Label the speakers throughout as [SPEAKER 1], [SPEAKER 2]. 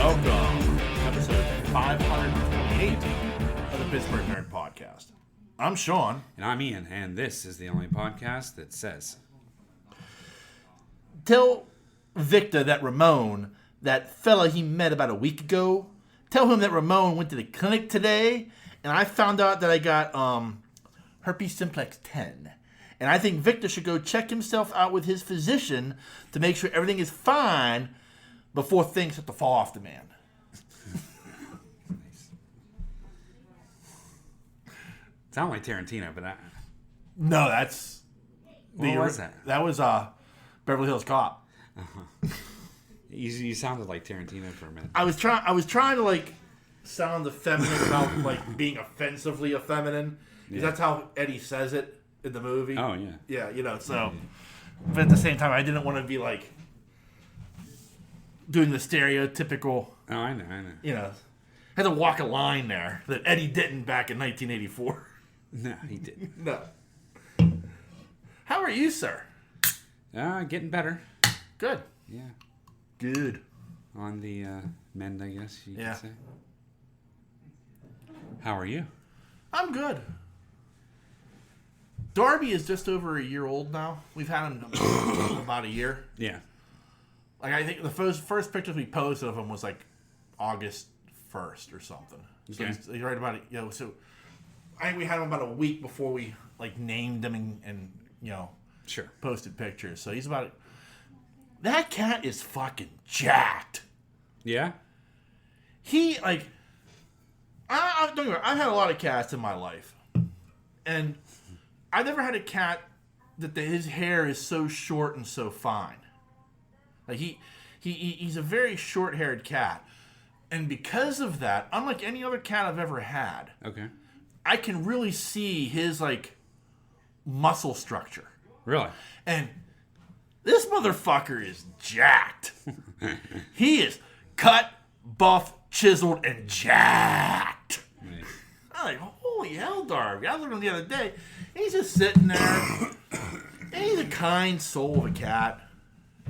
[SPEAKER 1] Welcome to episode 528 of the Pittsburgh Nerd Podcast. I'm Sean.
[SPEAKER 2] And I'm Ian, and this is the only podcast that says...
[SPEAKER 1] Tell Victor that Ramon, that fella he met about a week ago, tell him that Ramon went to the clinic today, and I found out that I got herpes simplex 10. And I think Victor should go check himself out with his physician to make sure everything is fine before things have to fall off the man.
[SPEAKER 2] Nice. Sound like Tarantino, but
[SPEAKER 1] No, that's...
[SPEAKER 2] What was that?
[SPEAKER 1] That was Beverly Hills Cop.
[SPEAKER 2] Uh-huh. You sounded like Tarantino for a minute.
[SPEAKER 1] I was trying to like sound effeminate without like being offensively effeminate. Because that's how Eddie says it in the movie.
[SPEAKER 2] Oh, yeah.
[SPEAKER 1] Yeah, you know, so... But at the same time, I didn't want to be like... doing the stereotypical...
[SPEAKER 2] Oh, I know.
[SPEAKER 1] You know... Had to walk a line there that Eddie didn't back in 1984.
[SPEAKER 2] No, he didn't.
[SPEAKER 1] No. How are you, sir?
[SPEAKER 2] Getting better.
[SPEAKER 1] Good.
[SPEAKER 2] Yeah.
[SPEAKER 1] Good.
[SPEAKER 2] On the mend, I guess you
[SPEAKER 1] Yeah.
[SPEAKER 2] could say. How are you?
[SPEAKER 1] I'm good. Darby is just over a year old now. We've had him about a year.
[SPEAKER 2] Yeah.
[SPEAKER 1] Like, I think the first pictures we posted of him was like August 1st or something. So
[SPEAKER 2] Okay.
[SPEAKER 1] he's right about it. You know, so I think we had him about a week before we like named him and you know,
[SPEAKER 2] Sure.
[SPEAKER 1] posted pictures. So he's about it. That cat is fucking jacked.
[SPEAKER 2] Yeah?
[SPEAKER 1] He like don't get me wrong, I've had a lot of cats in my life, and I've never had a cat that his hair is so short and so fine. Like he's a very short-haired cat, and because of that, unlike any other cat I've ever had,
[SPEAKER 2] Okay.
[SPEAKER 1] I can really see his like muscle structure.
[SPEAKER 2] Really?
[SPEAKER 1] And this motherfucker is jacked. He is cut, buff, chiseled, and jacked.
[SPEAKER 2] Nice.
[SPEAKER 1] I'm like, holy hell, Darby. I looked at him the other day. He's just sitting there. And he's a kind soul of a cat.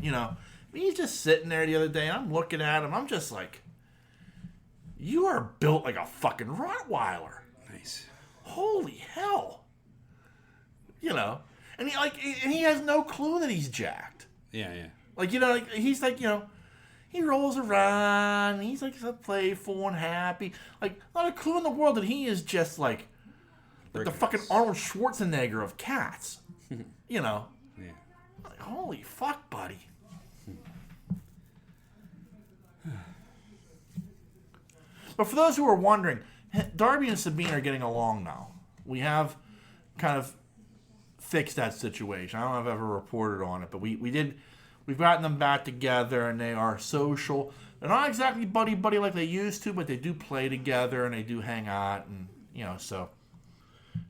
[SPEAKER 1] You know, he's just sitting there the other day. And I'm looking at him. I'm just like, you are built like a fucking Rottweiler.
[SPEAKER 2] Nice.
[SPEAKER 1] Holy hell. You know, and he has no clue that he's jacked.
[SPEAKER 2] Yeah.
[SPEAKER 1] Like, you know, like, he's like, you know, he rolls around, and he's like so playful and happy. Like, not a clue in the world that he is just like the fucking Arnold Schwarzenegger of cats. You know?
[SPEAKER 2] Yeah.
[SPEAKER 1] Like, holy fuck, buddy. But for those who are wondering, Darby and Sabine are getting along now. We have kind of fixed that situation. I don't know if I've ever reported on it, but we did. We've gotten them back together, and they are social. They're not exactly buddy-buddy like they used to, but they do play together, and they do hang out, and, you know, so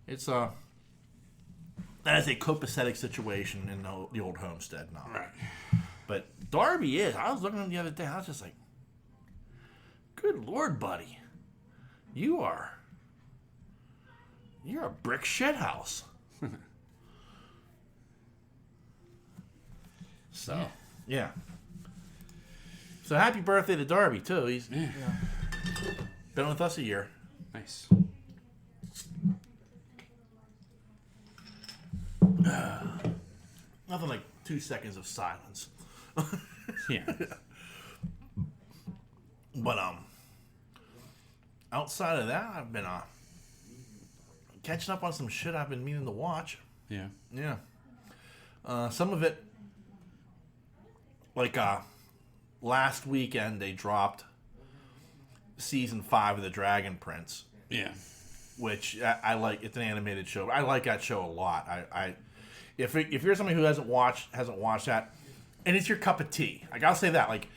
[SPEAKER 1] it's that is a copacetic situation in the old homestead now.
[SPEAKER 2] Right.
[SPEAKER 1] But Darby is. I was looking at him the other day, I was just like, good Lord, buddy. You're a brick shithouse. So, yeah. So happy birthday to Darby, too. He's been with us a year.
[SPEAKER 2] Nice.
[SPEAKER 1] Nothing like 2 seconds of silence.
[SPEAKER 2] Yeah.
[SPEAKER 1] But, outside of that, I've been, catching up on some shit I've been meaning to watch.
[SPEAKER 2] Yeah.
[SPEAKER 1] Yeah. Some of it, like, last weekend they dropped season 5 of The Dragon Prince.
[SPEAKER 2] Yeah.
[SPEAKER 1] Which I like. It's an animated show. I like that show a lot. If you're somebody who hasn't watched that, and it's your cup of tea, like, I'll say that, like,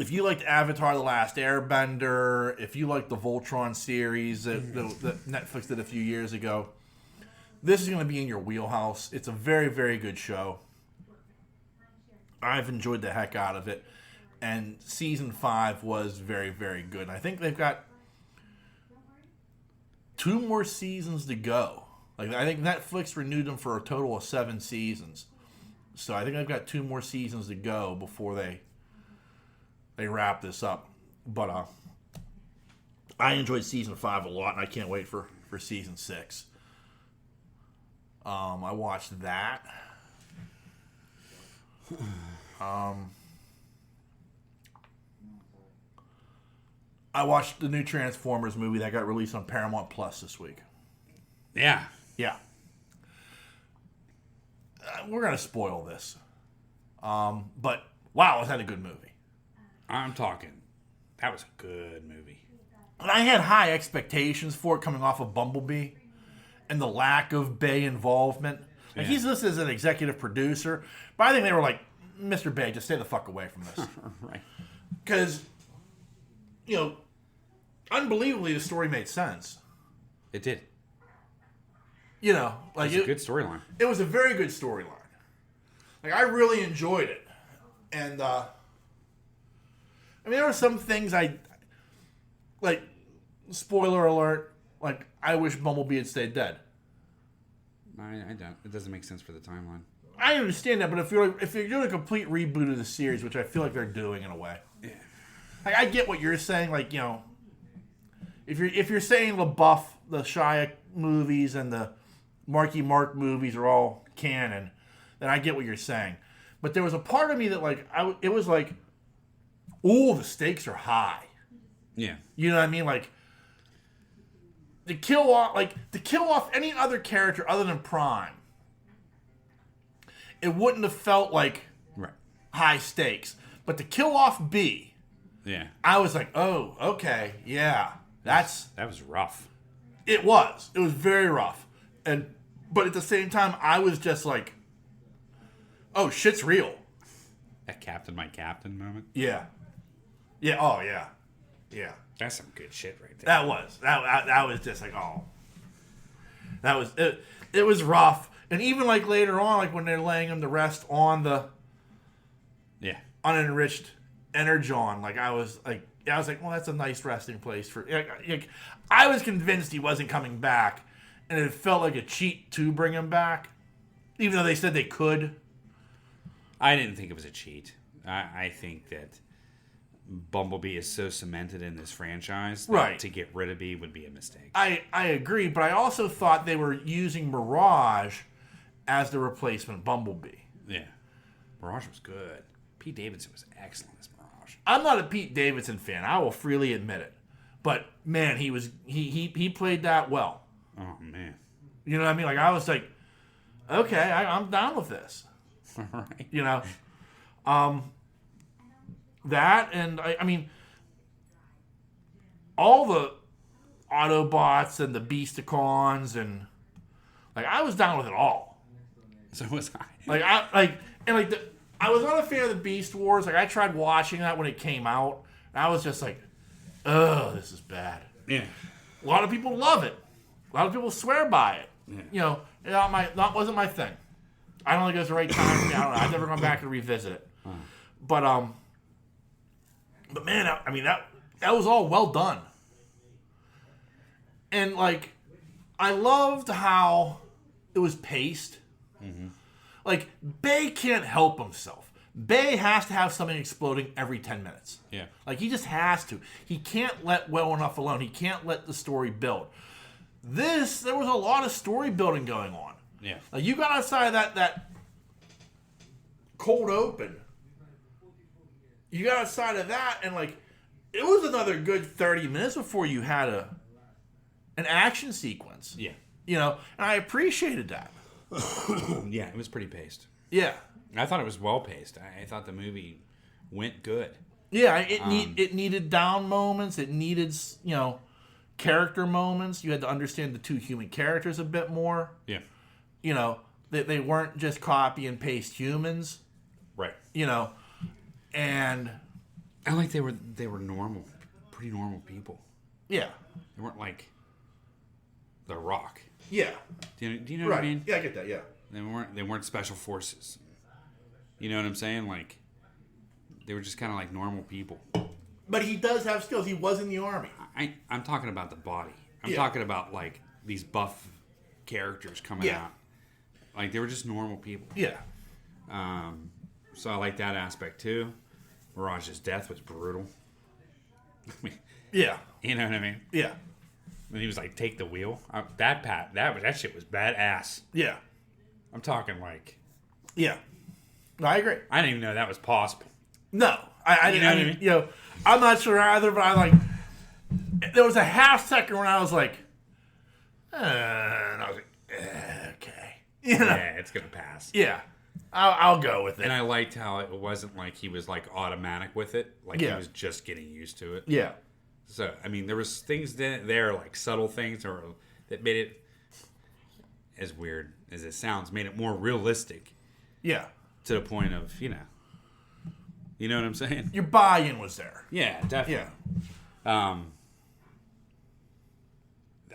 [SPEAKER 1] if you liked Avatar: The Last Airbender, if you like the Voltron series that Netflix did a few years ago, this is going to be in your wheelhouse. It's a very, very good show. I've enjoyed the heck out of it. And season 5 was very, very good. I think they've got 2 more seasons to go. Like, I think Netflix renewed them for a total of 7 seasons. So I think I've got 2 more seasons to go before they they wrap this up. But I enjoyed season 5 a lot, and I can't wait for season 6. I watched that. I watched the new Transformers movie that got released on Paramount Plus this week.
[SPEAKER 2] Yeah.
[SPEAKER 1] Yeah. We're going to spoil this. But, wow, was that a good movie.
[SPEAKER 2] I'm talking. That was a good movie.
[SPEAKER 1] And I had high expectations for it coming off of Bumblebee and the lack of Bay involvement. Like, he's listed as an executive producer, but I think they were like, Mr. Bay, just stay the fuck away from this.
[SPEAKER 2] Right.
[SPEAKER 1] Because, unbelievably, the story made sense.
[SPEAKER 2] It did.
[SPEAKER 1] Like
[SPEAKER 2] It's a good storyline.
[SPEAKER 1] It was a very good storyline. Like, I really enjoyed it. And, there were some things like, spoiler alert, like, I wish Bumblebee had stayed dead.
[SPEAKER 2] I don't. It doesn't make sense for the timeline.
[SPEAKER 1] I understand that, but if you're doing a complete reboot of the series, which I feel like they're doing in a way,
[SPEAKER 2] Yeah.
[SPEAKER 1] like, I get what you're saying. Like, if you're saying LaBeouf, the Shia movies and the Marky Mark movies are all canon, then I get what you're saying. But there was a part of me that it was like, ooh, the stakes are high.
[SPEAKER 2] Yeah.
[SPEAKER 1] You know what I mean? Like, to kill off any other character other than Prime, it wouldn't have felt like high stakes. But to kill off B,
[SPEAKER 2] yeah,
[SPEAKER 1] I was like, oh, okay, yeah, that
[SPEAKER 2] was rough.
[SPEAKER 1] It was very rough, but at the same time, I was just like, oh, shit's real.
[SPEAKER 2] That Captain My Captain moment.
[SPEAKER 1] Yeah. Oh yeah. Yeah.
[SPEAKER 2] That's some good shit right there.
[SPEAKER 1] That was just like, oh, that was it. It was rough, and even like later on, like when they're laying him to rest on the unenriched energon, like I was like, well, that's a nice resting place for. Like, I was convinced he wasn't coming back, and it felt like a cheat to bring him back, even though they said they could.
[SPEAKER 2] I didn't think it was a cheat. I think that Bumblebee is so cemented in this franchise that to get rid of B would be a mistake.
[SPEAKER 1] I agree, but I also thought they were using Mirage as the replacement Bumblebee.
[SPEAKER 2] Yeah. Mirage was good. Pete Davidson was excellent as Mirage.
[SPEAKER 1] I'm not a Pete Davidson fan. I will freely admit it. But, man, he played that well.
[SPEAKER 2] Oh, man.
[SPEAKER 1] You know what I mean? Like, I was like, okay, I'm down with this.
[SPEAKER 2] All right.
[SPEAKER 1] That, and I mean, all the Autobots and the Beasticons, and like, I was down with it all.
[SPEAKER 2] So was I.
[SPEAKER 1] I was not a fan of the Beast Wars. Like, I tried watching that when it came out, and I was just like, oh, this is bad.
[SPEAKER 2] Yeah.
[SPEAKER 1] A lot of people love it. A lot of people swear by it. Yeah. That wasn't my thing. I don't think it was the right time for me. I don't know. I've never gone back and revisit it. But man, I mean, that was all well done. And, like, I loved how it was paced. Mm-hmm. Like, Bay can't help himself. Bay has to have something exploding every 10 minutes.
[SPEAKER 2] Yeah.
[SPEAKER 1] Like, he just has to. He can't let well enough alone. He can't let the story build. There was a lot of story building going on.
[SPEAKER 2] Yeah.
[SPEAKER 1] Like, you got outside of that cold open. You got outside of that, and, like, it was another good 30 minutes before you had an action sequence.
[SPEAKER 2] Yeah.
[SPEAKER 1] And I appreciated that.
[SPEAKER 2] Yeah, it was pretty paced.
[SPEAKER 1] Yeah.
[SPEAKER 2] I thought it was well paced. I thought the movie went good.
[SPEAKER 1] Yeah, it needed down moments. It needed, character moments. You had to understand the two human characters a bit more.
[SPEAKER 2] Yeah.
[SPEAKER 1] They weren't just copy and paste humans.
[SPEAKER 2] Right.
[SPEAKER 1] And
[SPEAKER 2] I like they were normal, pretty normal people.
[SPEAKER 1] Yeah.
[SPEAKER 2] They weren't like The Rock.
[SPEAKER 1] Yeah.
[SPEAKER 2] Do you know what I mean?
[SPEAKER 1] Yeah, I get that. Yeah.
[SPEAKER 2] They weren't special forces. You know what I'm saying? Like, they were just kind of like normal people.
[SPEAKER 1] But he does have skills. He was in the army.
[SPEAKER 2] I'm talking about the body. I'm talking about, like, these buff characters coming out. Like, they were just normal people.
[SPEAKER 1] Yeah.
[SPEAKER 2] So I like that aspect too. Mirage's death was brutal. I mean,
[SPEAKER 1] Yeah.
[SPEAKER 2] you know what I mean?
[SPEAKER 1] Yeah.
[SPEAKER 2] When he was like, take the wheel. That shit was badass.
[SPEAKER 1] Yeah.
[SPEAKER 2] I'm talking like...
[SPEAKER 1] Yeah. No, I agree.
[SPEAKER 2] I didn't even know that was possible.
[SPEAKER 1] No. I
[SPEAKER 2] You know what I
[SPEAKER 1] didn't,
[SPEAKER 2] mean?
[SPEAKER 1] I'm not sure either, but I like... There was a half second when I was like... and I was like, okay.
[SPEAKER 2] Yeah, it's going to pass.
[SPEAKER 1] Yeah. I'll go with it.
[SPEAKER 2] And I liked how it wasn't like he was like automatic with it. Like he was just getting used to it.
[SPEAKER 1] Yeah.
[SPEAKER 2] So, I mean, there was things there, like subtle things that made it, as weird as it sounds, made it more realistic.
[SPEAKER 1] Yeah.
[SPEAKER 2] To the point of, you know what I'm saying?
[SPEAKER 1] Your buy-in was there.
[SPEAKER 2] Yeah, definitely.
[SPEAKER 1] Yeah.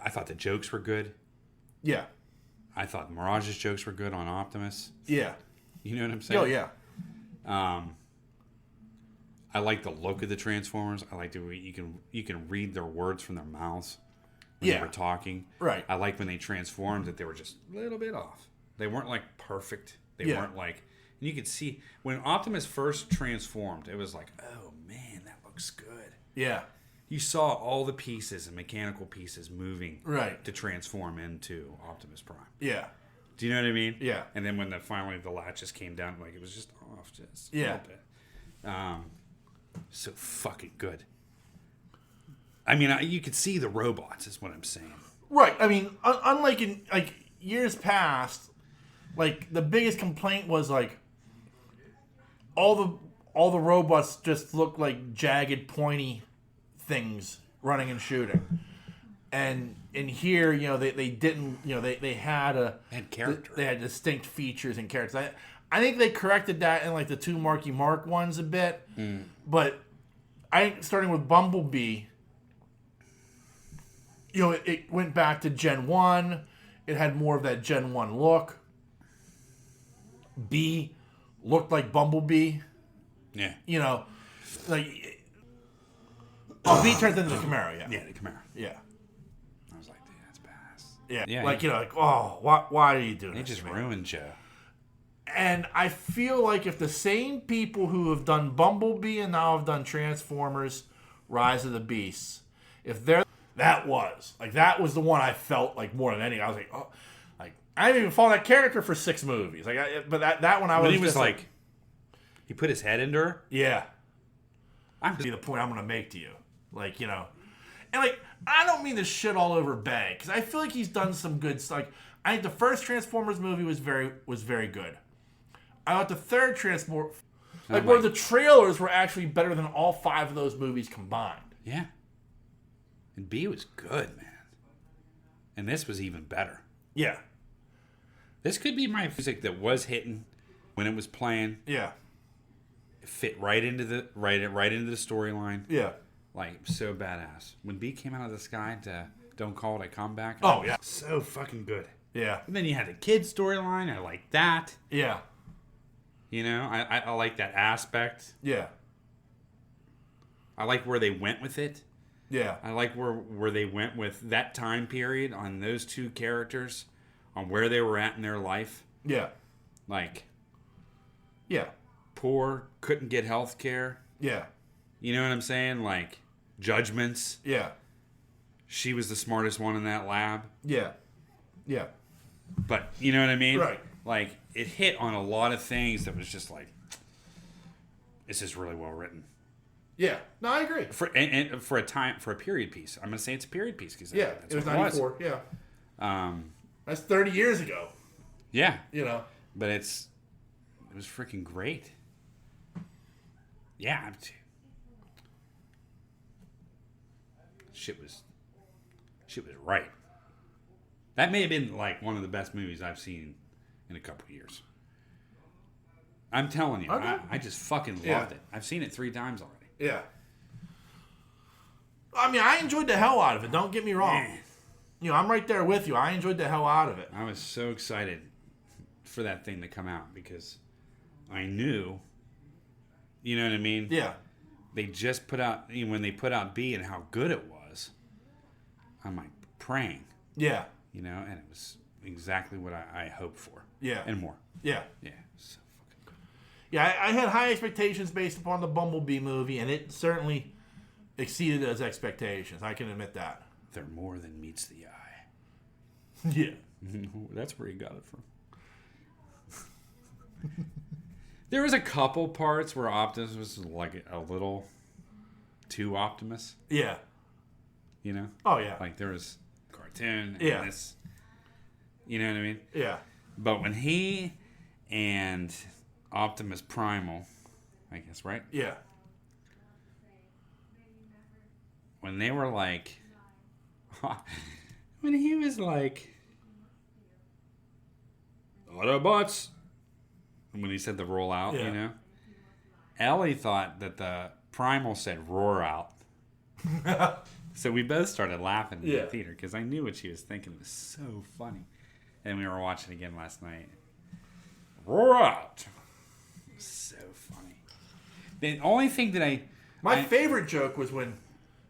[SPEAKER 2] I thought the jokes were good.
[SPEAKER 1] Yeah.
[SPEAKER 2] I thought Mirage's jokes were good on Optimus.
[SPEAKER 1] Yeah.
[SPEAKER 2] You know what I'm saying?
[SPEAKER 1] Oh, yeah.
[SPEAKER 2] I like the look of the Transformers. I like you can read their words from their mouths when they were talking.
[SPEAKER 1] Right.
[SPEAKER 2] I like when they transformed that they were just a little bit off. They weren't like perfect. They weren't like, and you could see when Optimus first transformed, it was like, oh man, that looks good.
[SPEAKER 1] Yeah.
[SPEAKER 2] You saw all the pieces and mechanical pieces moving to transform into Optimus Prime.
[SPEAKER 1] Yeah.
[SPEAKER 2] Do you know what I mean?
[SPEAKER 1] Yeah.
[SPEAKER 2] And then when finally the latches came down, like it was just off just a little bit. So fucking good. I mean, you could see the robots, is what I'm saying.
[SPEAKER 1] Right. I mean, unlike in like years past, like the biggest complaint was like all the robots just looked like jagged, pointy things running and shooting. And in here, they didn't, they had
[SPEAKER 2] character.
[SPEAKER 1] They had distinct features and characters. I think they corrected that in like the 2 Marky Mark ones a bit. But I think starting with Bumblebee, it went back to Gen 1. It had more of that Gen 1 look. B looked like Bumblebee.
[SPEAKER 2] Yeah.
[SPEAKER 1] Like... B turns into the Camaro, yeah.
[SPEAKER 2] Yeah, the Camaro.
[SPEAKER 1] Yeah.
[SPEAKER 2] I was like, dude, that's badass.
[SPEAKER 1] Yeah. Like, oh, why are you doing
[SPEAKER 2] this?
[SPEAKER 1] They
[SPEAKER 2] just ruined Joe.
[SPEAKER 1] And I feel like if the same people who have done Bumblebee and now have done Transformers, Rise of the Beasts, if they're... That was the one I felt like more than anything. I was like, oh... Like, I didn't even follow that character for 6 movies. But that one I was...
[SPEAKER 2] But he was like... He put his head into her?
[SPEAKER 1] Yeah. I'm the point I'm going to make to you. Like, And, like, I don't mean to shit all over Bay, because I feel like he's done some good stuff. Like, I think the first Transformers movie was very good. I thought the third Transformers... Like, where the trailers were actually better than all 5 of those movies combined.
[SPEAKER 2] Yeah. And B was good, man. And this was even better.
[SPEAKER 1] Yeah.
[SPEAKER 2] This could be my music that was hitting when it was playing.
[SPEAKER 1] Yeah.
[SPEAKER 2] It fit right into the storyline.
[SPEAKER 1] Yeah.
[SPEAKER 2] Like, so badass. When B came out of the sky to Don't Call It a Comeback.
[SPEAKER 1] Oh, yeah.
[SPEAKER 2] So fucking good.
[SPEAKER 1] Yeah.
[SPEAKER 2] And then you had the kid storyline. I like that.
[SPEAKER 1] Yeah.
[SPEAKER 2] I like that aspect.
[SPEAKER 1] Yeah.
[SPEAKER 2] I like where they went with it.
[SPEAKER 1] Yeah.
[SPEAKER 2] I like where they went with that time period on those 2 characters, on where they were at in their life.
[SPEAKER 1] Yeah.
[SPEAKER 2] Like,
[SPEAKER 1] yeah.
[SPEAKER 2] Poor, couldn't get health care.
[SPEAKER 1] Yeah.
[SPEAKER 2] You know what I'm saying? Like, judgments.
[SPEAKER 1] Yeah.
[SPEAKER 2] She was the smartest one in that lab.
[SPEAKER 1] Yeah. Yeah.
[SPEAKER 2] But, you know what I mean?
[SPEAKER 1] Right.
[SPEAKER 2] Like, it hit on a lot of things that was just like, this is really well written.
[SPEAKER 1] Yeah. No, I agree.
[SPEAKER 2] For a period piece. I'm going to say it's a period piece. Cause
[SPEAKER 1] yeah. It was 94. Yeah. That's 30 years ago.
[SPEAKER 2] Yeah.
[SPEAKER 1] But
[SPEAKER 2] it was freaking great. Yeah. Shit was right. That may have been like one of the best movies I've seen in a couple of years. I'm telling you,
[SPEAKER 1] okay.
[SPEAKER 2] I just fucking loved it. I've seen it 3 times already.
[SPEAKER 1] Yeah. I mean, I enjoyed the hell out of it. Don't get me wrong. Man. I'm right there with you. I enjoyed the hell out of it.
[SPEAKER 2] I was so excited for that thing to come out because I knew, you know what I mean?
[SPEAKER 1] Yeah.
[SPEAKER 2] They just put out, when they put out B and how good it was, I'm like praying.
[SPEAKER 1] Yeah.
[SPEAKER 2] And it was exactly what I hoped for.
[SPEAKER 1] Yeah.
[SPEAKER 2] And more.
[SPEAKER 1] Yeah.
[SPEAKER 2] Yeah. So fucking good.
[SPEAKER 1] Yeah, I had high expectations based upon the Bumblebee movie, and it certainly exceeded those expectations. I can admit that.
[SPEAKER 2] They're more than meets the eye.
[SPEAKER 1] Yeah.
[SPEAKER 2] That's where you got it from. There was a couple parts where Optimus was like a little too Optimus.
[SPEAKER 1] Yeah.
[SPEAKER 2] You know?
[SPEAKER 1] Oh, yeah.
[SPEAKER 2] Like there was cartoon and
[SPEAKER 1] Yeah.
[SPEAKER 2] this. You know what I mean?
[SPEAKER 1] Yeah.
[SPEAKER 2] But when he and Optimus Primal, I guess, right?
[SPEAKER 1] Yeah.
[SPEAKER 2] When they were like... when he was like... Autobots! And when he said the roll out,
[SPEAKER 1] Yeah.
[SPEAKER 2] you know? Ellie thought that the Primal said roar out. So we both started laughing in the theater because I knew what she was thinking. It was so funny. And we were watching it again last night. Roar out! It was so funny. The only thing that
[SPEAKER 1] My favorite joke was when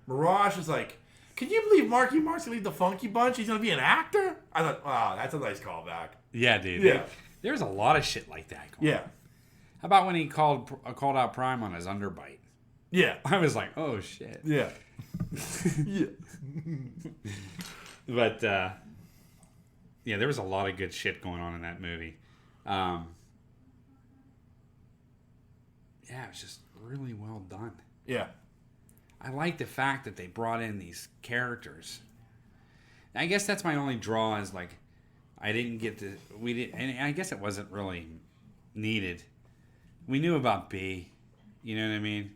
[SPEAKER 1] Mirage was like, can you believe Marky Mark's going to leave the Funky Bunch? He's going to be an actor? I thought, wow, that's a nice callback.
[SPEAKER 2] Yeah, dude.
[SPEAKER 1] Yeah.
[SPEAKER 2] There's a lot of shit like that going on.
[SPEAKER 1] Yeah.
[SPEAKER 2] How about when he called out Prime on his underbite?
[SPEAKER 1] Yeah.
[SPEAKER 2] I was like, oh, shit.
[SPEAKER 1] Yeah. Yeah.
[SPEAKER 2] But, yeah, there was a lot of good shit going on in that movie. Yeah, it was just really well done.
[SPEAKER 1] Yeah.
[SPEAKER 2] I like the fact that they brought in these characters. I guess that's my only draw is like, and I guess it wasn't really needed. We knew about B, you know what I mean?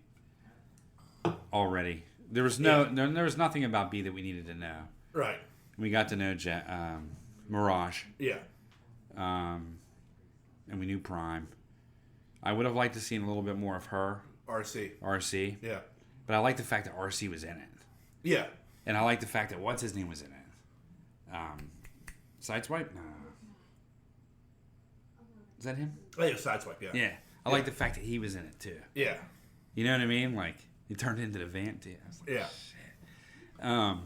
[SPEAKER 2] Already. There was there was nothing about B that we needed to know.
[SPEAKER 1] Right.
[SPEAKER 2] We got to know Mirage.
[SPEAKER 1] Yeah.
[SPEAKER 2] And we knew Prime. I would have liked to seen a little bit more of her. RC.
[SPEAKER 1] Yeah.
[SPEAKER 2] But I like the fact that RC was in it.
[SPEAKER 1] Yeah.
[SPEAKER 2] And I like the fact that what's his name was in it. Sideswipe? No. Is that him?
[SPEAKER 1] I think it was Sideswipe, yeah.
[SPEAKER 2] Yeah. I like the fact that he was in it too.
[SPEAKER 1] Yeah.
[SPEAKER 2] You know what I mean? Like he turned into the van too. I was like,
[SPEAKER 1] Yeah.
[SPEAKER 2] shit.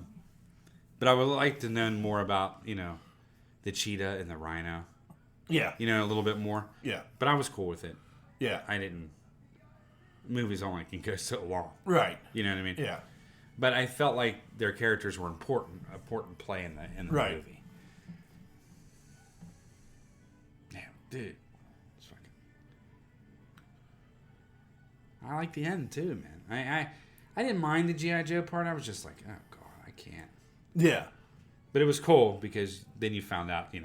[SPEAKER 2] But I would like to know more about, the cheetah and the rhino.
[SPEAKER 1] Yeah.
[SPEAKER 2] A little bit more.
[SPEAKER 1] Yeah.
[SPEAKER 2] But I was cool with it.
[SPEAKER 1] Yeah.
[SPEAKER 2] I didn't. Movies only can go so long.
[SPEAKER 1] Right.
[SPEAKER 2] You know what I mean?
[SPEAKER 1] Yeah.
[SPEAKER 2] But I felt like their characters were important play in the
[SPEAKER 1] Right.
[SPEAKER 2] movie. Yeah, dude. It's fucking... I like the end too, man. I didn't mind the G.I. Joe part. I was just like, oh god, I can't.
[SPEAKER 1] Yeah.
[SPEAKER 2] But it was cool because then you found out,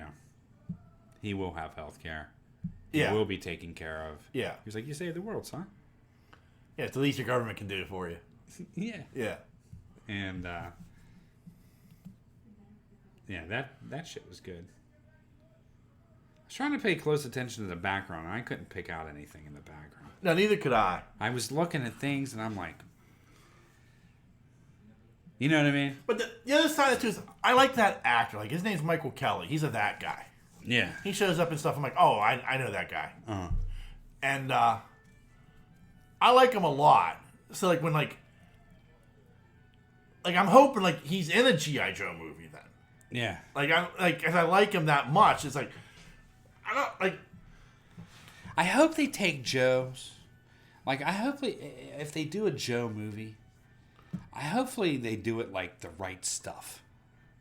[SPEAKER 2] he will have health care. He will be taken care of.
[SPEAKER 1] Yeah.
[SPEAKER 2] He was like, you saved the world, son.
[SPEAKER 1] Yeah, it's the least your government can do for you.
[SPEAKER 2] Yeah.
[SPEAKER 1] Yeah.
[SPEAKER 2] And yeah, that shit was good. I was trying to pay close attention to the background, and I couldn't pick out anything in the background.
[SPEAKER 1] No, neither could I.
[SPEAKER 2] I was looking at things, and I'm like, you know what I mean?
[SPEAKER 1] But the other side of it too is, I like that actor. Like, his name's Michael Kelly. He's that guy.
[SPEAKER 2] Yeah.
[SPEAKER 1] He shows up and stuff. I'm like, oh, I know that guy.
[SPEAKER 2] Uh-huh.
[SPEAKER 1] And I like him a lot. So, like, when, like I'm hoping, like, he's in a G.I. Joe movie then.
[SPEAKER 2] Yeah.
[SPEAKER 1] As I like him that much, it's like, I don't, like...
[SPEAKER 2] I hope they take Joe's. Like, if they do a Joe movie, hopefully they do it like the right stuff.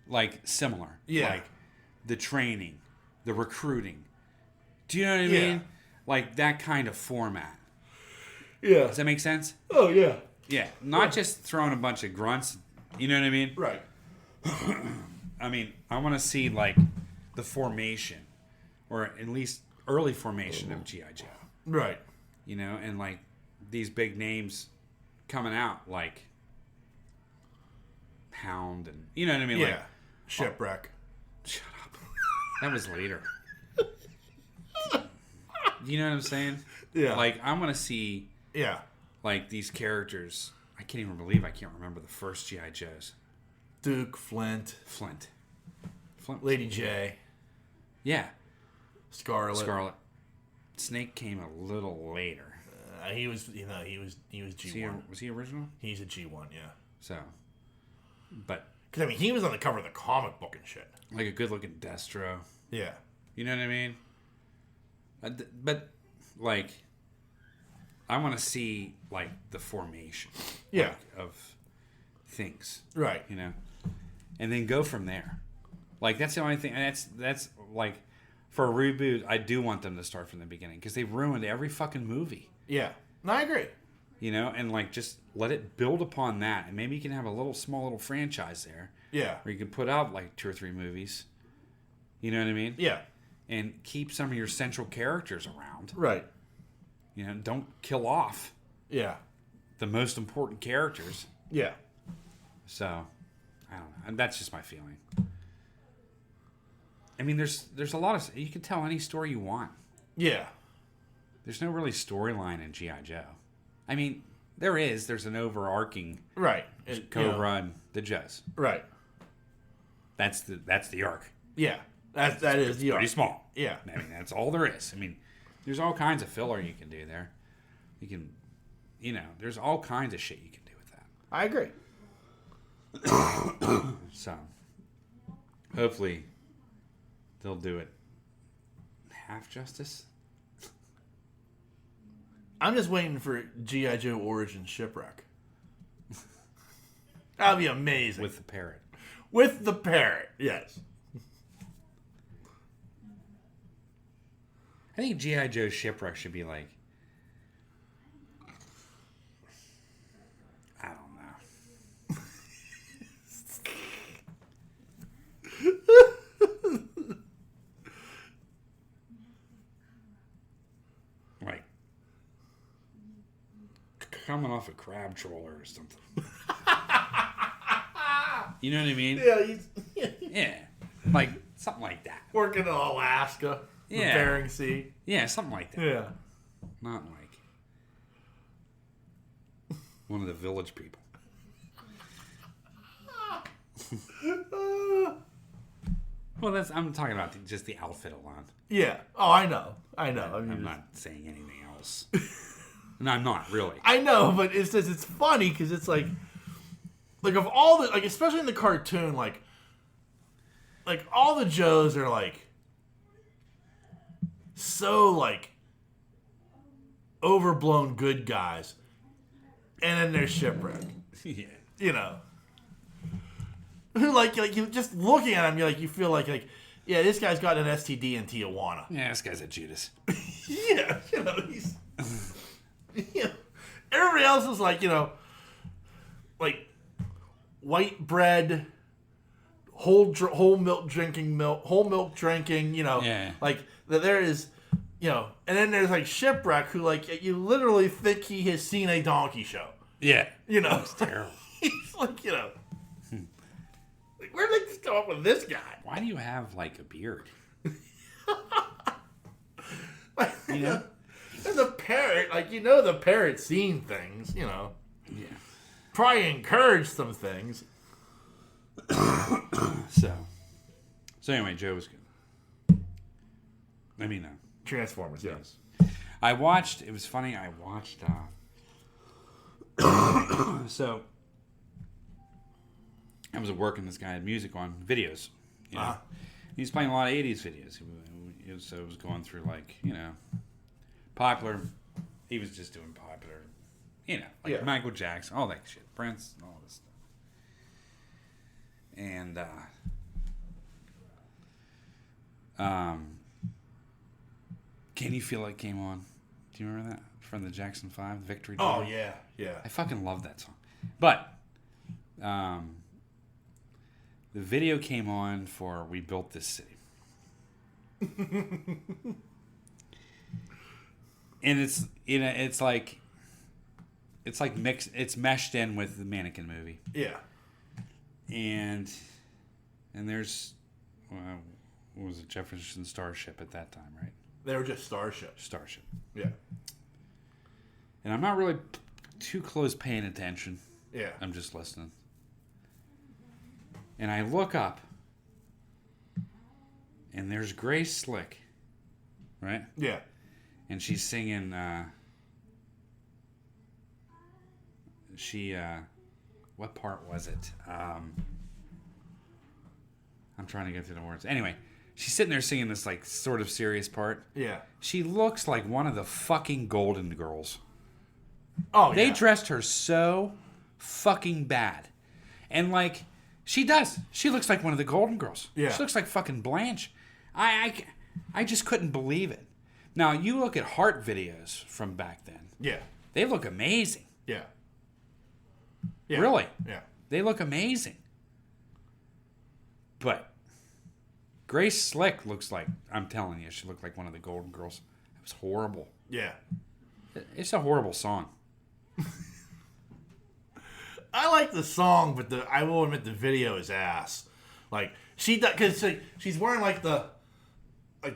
[SPEAKER 2] Like, similar.
[SPEAKER 1] Yeah.
[SPEAKER 2] Like, the training, the recruiting. Do you know what I
[SPEAKER 1] Yeah.
[SPEAKER 2] mean? Like, that kind of format.
[SPEAKER 1] Yeah.
[SPEAKER 2] Does that make sense?
[SPEAKER 1] Oh, yeah.
[SPEAKER 2] Yeah. Not just throwing a bunch of grunts. You know what I mean?
[SPEAKER 1] Right.
[SPEAKER 2] I mean, I want to see, like, the formation. Or at least early formation of G.I. Joe.
[SPEAKER 1] Right.
[SPEAKER 2] And, like, these big names coming out, like Hound and... You know what I mean?
[SPEAKER 1] Yeah.
[SPEAKER 2] Like,
[SPEAKER 1] Shipwreck.
[SPEAKER 2] shut up. That was later. You know what I'm saying?
[SPEAKER 1] Yeah.
[SPEAKER 2] Like, I want to see...
[SPEAKER 1] Yeah.
[SPEAKER 2] Like, these characters... I can't even believe I can't remember the first G.I. Joes.
[SPEAKER 1] Duke, Flint, Lady J,
[SPEAKER 2] Yeah.
[SPEAKER 1] Scarlet.
[SPEAKER 2] Snake came a little later.
[SPEAKER 1] He was G1.
[SPEAKER 2] Was he original?
[SPEAKER 1] He's a G1, yeah.
[SPEAKER 2] So, but
[SPEAKER 1] Because, I mean, he was on the cover of the comic book and shit.
[SPEAKER 2] like a good-looking Destro.
[SPEAKER 1] Yeah.
[SPEAKER 2] You know what I mean? But like, I want to see like the formation.
[SPEAKER 1] Yeah.
[SPEAKER 2] Like, of things.
[SPEAKER 1] Right.
[SPEAKER 2] You know, and then go from there. Like that's the only thing. And that's like for a reboot. I do want them to start from the beginning because they've ruined every fucking movie.
[SPEAKER 1] Yeah. No, I agree.
[SPEAKER 2] You know, and like just let it build upon that, and maybe you can have a small little franchise there.
[SPEAKER 1] Yeah.
[SPEAKER 2] Where you can put out like 2 or 3 movies. You know what I mean?
[SPEAKER 1] Yeah.
[SPEAKER 2] And keep some of your central characters around.
[SPEAKER 1] Right.
[SPEAKER 2] You know, don't kill off.
[SPEAKER 1] Yeah.
[SPEAKER 2] The most important characters.
[SPEAKER 1] Yeah.
[SPEAKER 2] So, I don't know. And that's just my feeling. I mean, there's a lot of... You can tell any story you want.
[SPEAKER 1] Yeah.
[SPEAKER 2] There's no really storyline in G.I. Joe. I mean, there's an overarching...
[SPEAKER 1] Right.
[SPEAKER 2] Cobra and the Joes.
[SPEAKER 1] Right.
[SPEAKER 2] That's the arc.
[SPEAKER 1] Yeah. That is the arc.
[SPEAKER 2] Pretty small.
[SPEAKER 1] Yeah.
[SPEAKER 2] I mean, that's all there is. I mean, there's all kinds of filler you can do there. You can... You know, there's all kinds of shit you can do with that.
[SPEAKER 1] I agree.
[SPEAKER 2] So, hopefully, they'll do it half justice.
[SPEAKER 1] I'm just waiting for G.I. Joe Origin Shipwreck. That'd be amazing.
[SPEAKER 2] With the parrot.
[SPEAKER 1] With the parrot, yes.
[SPEAKER 2] I think G.I. Joe Shipwreck should be like... I don't know. Like... coming off a crab trawler or something. You know what I mean?
[SPEAKER 1] Yeah,
[SPEAKER 2] Yeah. Like, something like that.
[SPEAKER 1] working in Alaska, the
[SPEAKER 2] Yeah.
[SPEAKER 1] Bering Sea.
[SPEAKER 2] Yeah, something like that.
[SPEAKER 1] Yeah.
[SPEAKER 2] Not like one of the village people. Well, I'm talking about just the outfit alone.
[SPEAKER 1] Yeah. Oh, I know. I mean,
[SPEAKER 2] I'm not saying anything else. And I'm not, really.
[SPEAKER 1] I know, but it's funny because it's like of all the, like, especially in the cartoon, like all the Joes are like so like overblown good guys, and then there's Shipwreck.
[SPEAKER 2] Yeah.
[SPEAKER 1] You know, who like you just looking at him, you feel like yeah, this guy's got an STD in Tijuana.
[SPEAKER 2] Yeah, this guy's a Judas.
[SPEAKER 1] Yeah, he's. Everybody else is like, like white bread, whole milk drinking,
[SPEAKER 2] Yeah.
[SPEAKER 1] like there is, and then there's like Shipwreck, who like you literally think he has seen a donkey show.
[SPEAKER 2] Yeah.
[SPEAKER 1] It's
[SPEAKER 2] terrible.
[SPEAKER 1] He's like, like, where did they just come up with this guy?
[SPEAKER 2] Why do you have, like, a beard?
[SPEAKER 1] And the parrot, like, the parrot's seen things,
[SPEAKER 2] Yeah.
[SPEAKER 1] Probably encouraged some things.
[SPEAKER 2] So anyway, Joe was good. I mean,
[SPEAKER 1] Transformers, yes.
[SPEAKER 2] I watched, it was funny, so I was working, this guy had music on videos. He's playing a lot of 80s videos. So it was going through, like, popular. He was just doing popular, like Michael Jackson, all that shit, Prince, all this stuff. And Can You Feel It came on. Do you remember that from the Jackson 5 Victory?
[SPEAKER 1] Oh
[SPEAKER 2] Tour?
[SPEAKER 1] yeah.
[SPEAKER 2] I fucking love that song. But the video came on for We Built This City. And it's like mixed, it's meshed in with the Mannequin movie.
[SPEAKER 1] Yeah.
[SPEAKER 2] And there's what was it, Jefferson Starship at that time, right?
[SPEAKER 1] They were just starships.
[SPEAKER 2] Starship.
[SPEAKER 1] Yeah.
[SPEAKER 2] And I'm not really too close paying attention.
[SPEAKER 1] Yeah.
[SPEAKER 2] I'm just listening. And I look up, and there's Grace Slick, right?
[SPEAKER 1] Yeah.
[SPEAKER 2] And she's singing, what part was it? I'm trying to get through the words. Anyway, she's sitting there singing this, like, sort of serious part.
[SPEAKER 1] Yeah.
[SPEAKER 2] She looks like one of the fucking Golden Girls.
[SPEAKER 1] Oh,
[SPEAKER 2] They
[SPEAKER 1] yeah.
[SPEAKER 2] dressed her so fucking bad. And, like, she does. She looks like one of the Golden Girls.
[SPEAKER 1] Yeah.
[SPEAKER 2] She looks like fucking Blanche. I just couldn't believe it. Now, you look at Heart videos from back then.
[SPEAKER 1] Yeah.
[SPEAKER 2] They look amazing.
[SPEAKER 1] Yeah. Yeah.
[SPEAKER 2] Really.
[SPEAKER 1] Yeah.
[SPEAKER 2] They look amazing. But Grace Slick looks like, I'm telling you, she looked like one of the Golden Girls. It was horrible.
[SPEAKER 1] Yeah.
[SPEAKER 2] It's a horrible song.
[SPEAKER 1] I like the song, but I will admit the video is ass. Like she does, because she's wearing like the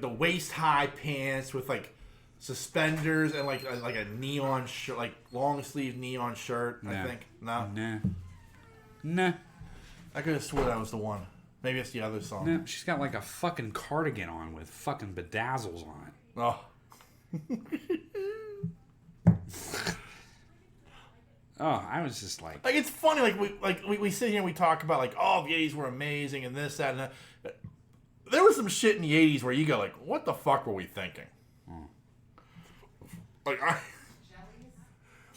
[SPEAKER 1] waist high pants with like suspenders and like a neon shirt, like long sleeve neon shirt.
[SPEAKER 2] Nah.
[SPEAKER 1] I think no.
[SPEAKER 2] Nah.
[SPEAKER 1] I could have swore that was the one. Maybe it's the other song.
[SPEAKER 2] No, she's got like a fucking cardigan on with fucking bedazzles on it.
[SPEAKER 1] Oh.
[SPEAKER 2] Oh, I was just like,
[SPEAKER 1] It's funny, we sit here and we talk about like, oh, the '80s were amazing and this, that, and that. There was some shit in the '80s where you go like, what the fuck were we thinking?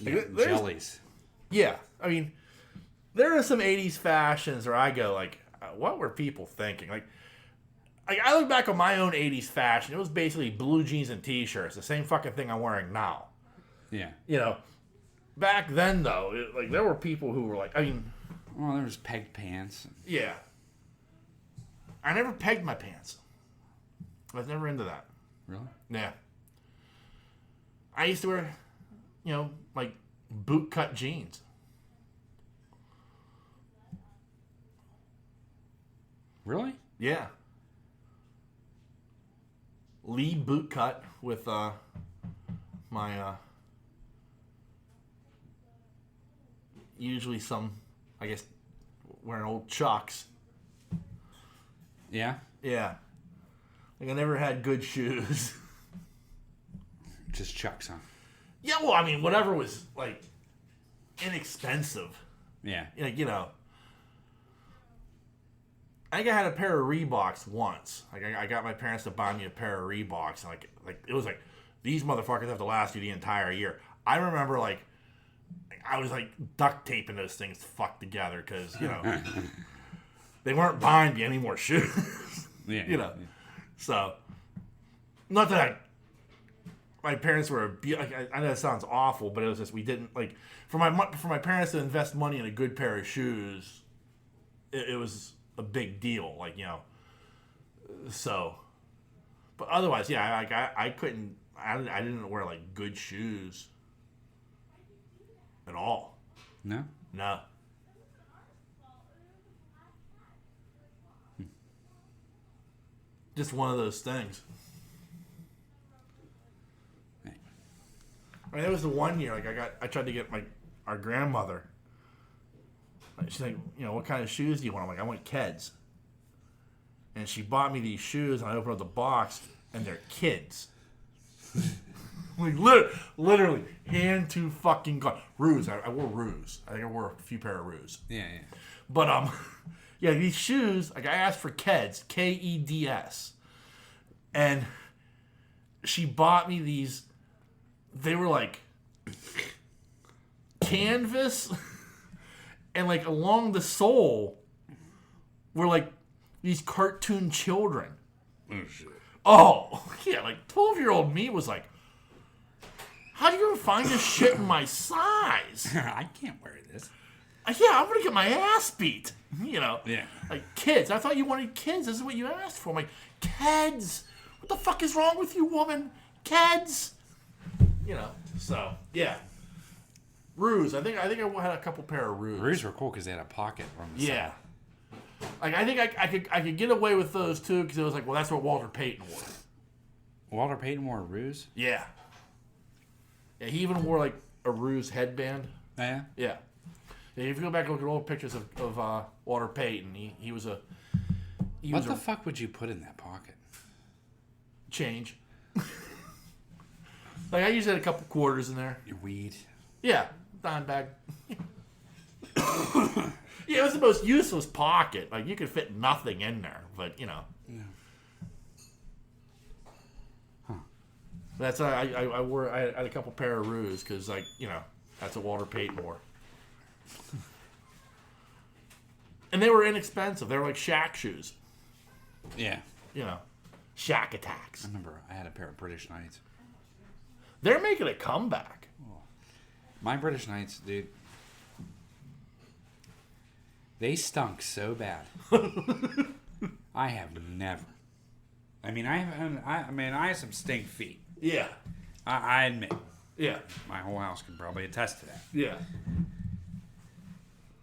[SPEAKER 2] jellies.
[SPEAKER 1] Yeah, I mean, there are some '80s fashions where I go like, what were people thinking? Like I look back on my own '80s fashion. It was basically blue jeans and t-shirts, the same fucking thing I'm wearing now.
[SPEAKER 2] Yeah.
[SPEAKER 1] You know. Back then, though, there were people who were like,
[SPEAKER 2] Well, there was pegged pants.
[SPEAKER 1] Yeah. I never pegged my pants. I was never into that.
[SPEAKER 2] Really?
[SPEAKER 1] Yeah. I used to wear, like boot-cut jeans.
[SPEAKER 2] Really?
[SPEAKER 1] Yeah. Lee boot-cut with my... usually some, I guess, wearing old Chucks.
[SPEAKER 2] Yeah?
[SPEAKER 1] Yeah. Like, I never had good shoes.
[SPEAKER 2] Just Chucks, huh?
[SPEAKER 1] Yeah, well, I mean, whatever was, like, inexpensive.
[SPEAKER 2] Yeah.
[SPEAKER 1] Like, I think I had a pair of Reeboks once. Like, I got my parents to buy me a pair of Reeboks. And, like it was like, these motherfuckers have to last you the entire year. I remember, like, I was like duct taping those things fucked together because they weren't buying me any more shoes.
[SPEAKER 2] Yeah.
[SPEAKER 1] Yeah. So, not that my parents were. I know it sounds awful, but it was just we didn't like for my parents to invest money in a good pair of shoes. It was a big deal, So, but otherwise, yeah, I couldn't. I didn't wear like good shoes. At all.
[SPEAKER 2] No?
[SPEAKER 1] No. Just one of those things.
[SPEAKER 2] Hey.
[SPEAKER 1] I mean, there was the one year, I tried to get our grandmother. She's like, what kind of shoes do you want? I'm like, I want Keds. And she bought me these shoes, and I opened up the box, and they're kids. Like literally, hand to fucking God. Roos. I wore Roos. I think I wore a few pair of Roos.
[SPEAKER 2] Yeah.
[SPEAKER 1] But yeah, these shoes. Like I asked for Keds, Keds, and she bought me these. They were like canvas, and like along the sole were like these cartoon children.
[SPEAKER 2] Oh shit.
[SPEAKER 1] Oh yeah, like 12-year-old me was like, how do you even find this shit in my size?
[SPEAKER 2] I can't wear this.
[SPEAKER 1] Yeah, I'm gonna get my ass beat.
[SPEAKER 2] Yeah.
[SPEAKER 1] Like kids. I thought you wanted kids. This is what you asked for. I'm like, kids. What the fuck is wrong with you, woman? Kids. So yeah. Roos. I think I had a couple pair of Roos.
[SPEAKER 2] Roos were cool because they had a pocket on the
[SPEAKER 1] Yeah.
[SPEAKER 2] side.
[SPEAKER 1] Like I think I could get away with those too because it was like, well, that's what Walter Payton wore.
[SPEAKER 2] Walter Payton wore Roos?
[SPEAKER 1] Yeah. Yeah, he even wore like a Roos headband.
[SPEAKER 2] Oh, yeah?
[SPEAKER 1] Yeah. Yeah, if you go back and look at old pictures of Walter Payton, he was a...
[SPEAKER 2] What the fuck would you put in that pocket?
[SPEAKER 1] Change. Like, I usually had a couple quarters in there.
[SPEAKER 2] Your weed?
[SPEAKER 1] Yeah, dime bag. Yeah, it was the most useless pocket. Like, you could fit nothing in there, but,
[SPEAKER 2] Yeah.
[SPEAKER 1] That's I had a couple pair of Roos because, like, That's what Walter Payton wore. And they were inexpensive. They were like Shaq shoes.
[SPEAKER 2] Yeah.
[SPEAKER 1] You know, Shaq attacks.
[SPEAKER 2] I remember I had a pair of British Knights.
[SPEAKER 1] They're making a comeback.
[SPEAKER 2] My British Knights, dude, they stunk so bad. I have never. I mean, I have some stink feet.
[SPEAKER 1] Yeah.
[SPEAKER 2] I admit.
[SPEAKER 1] Yeah.
[SPEAKER 2] My whole house can probably attest to that.
[SPEAKER 1] Yeah.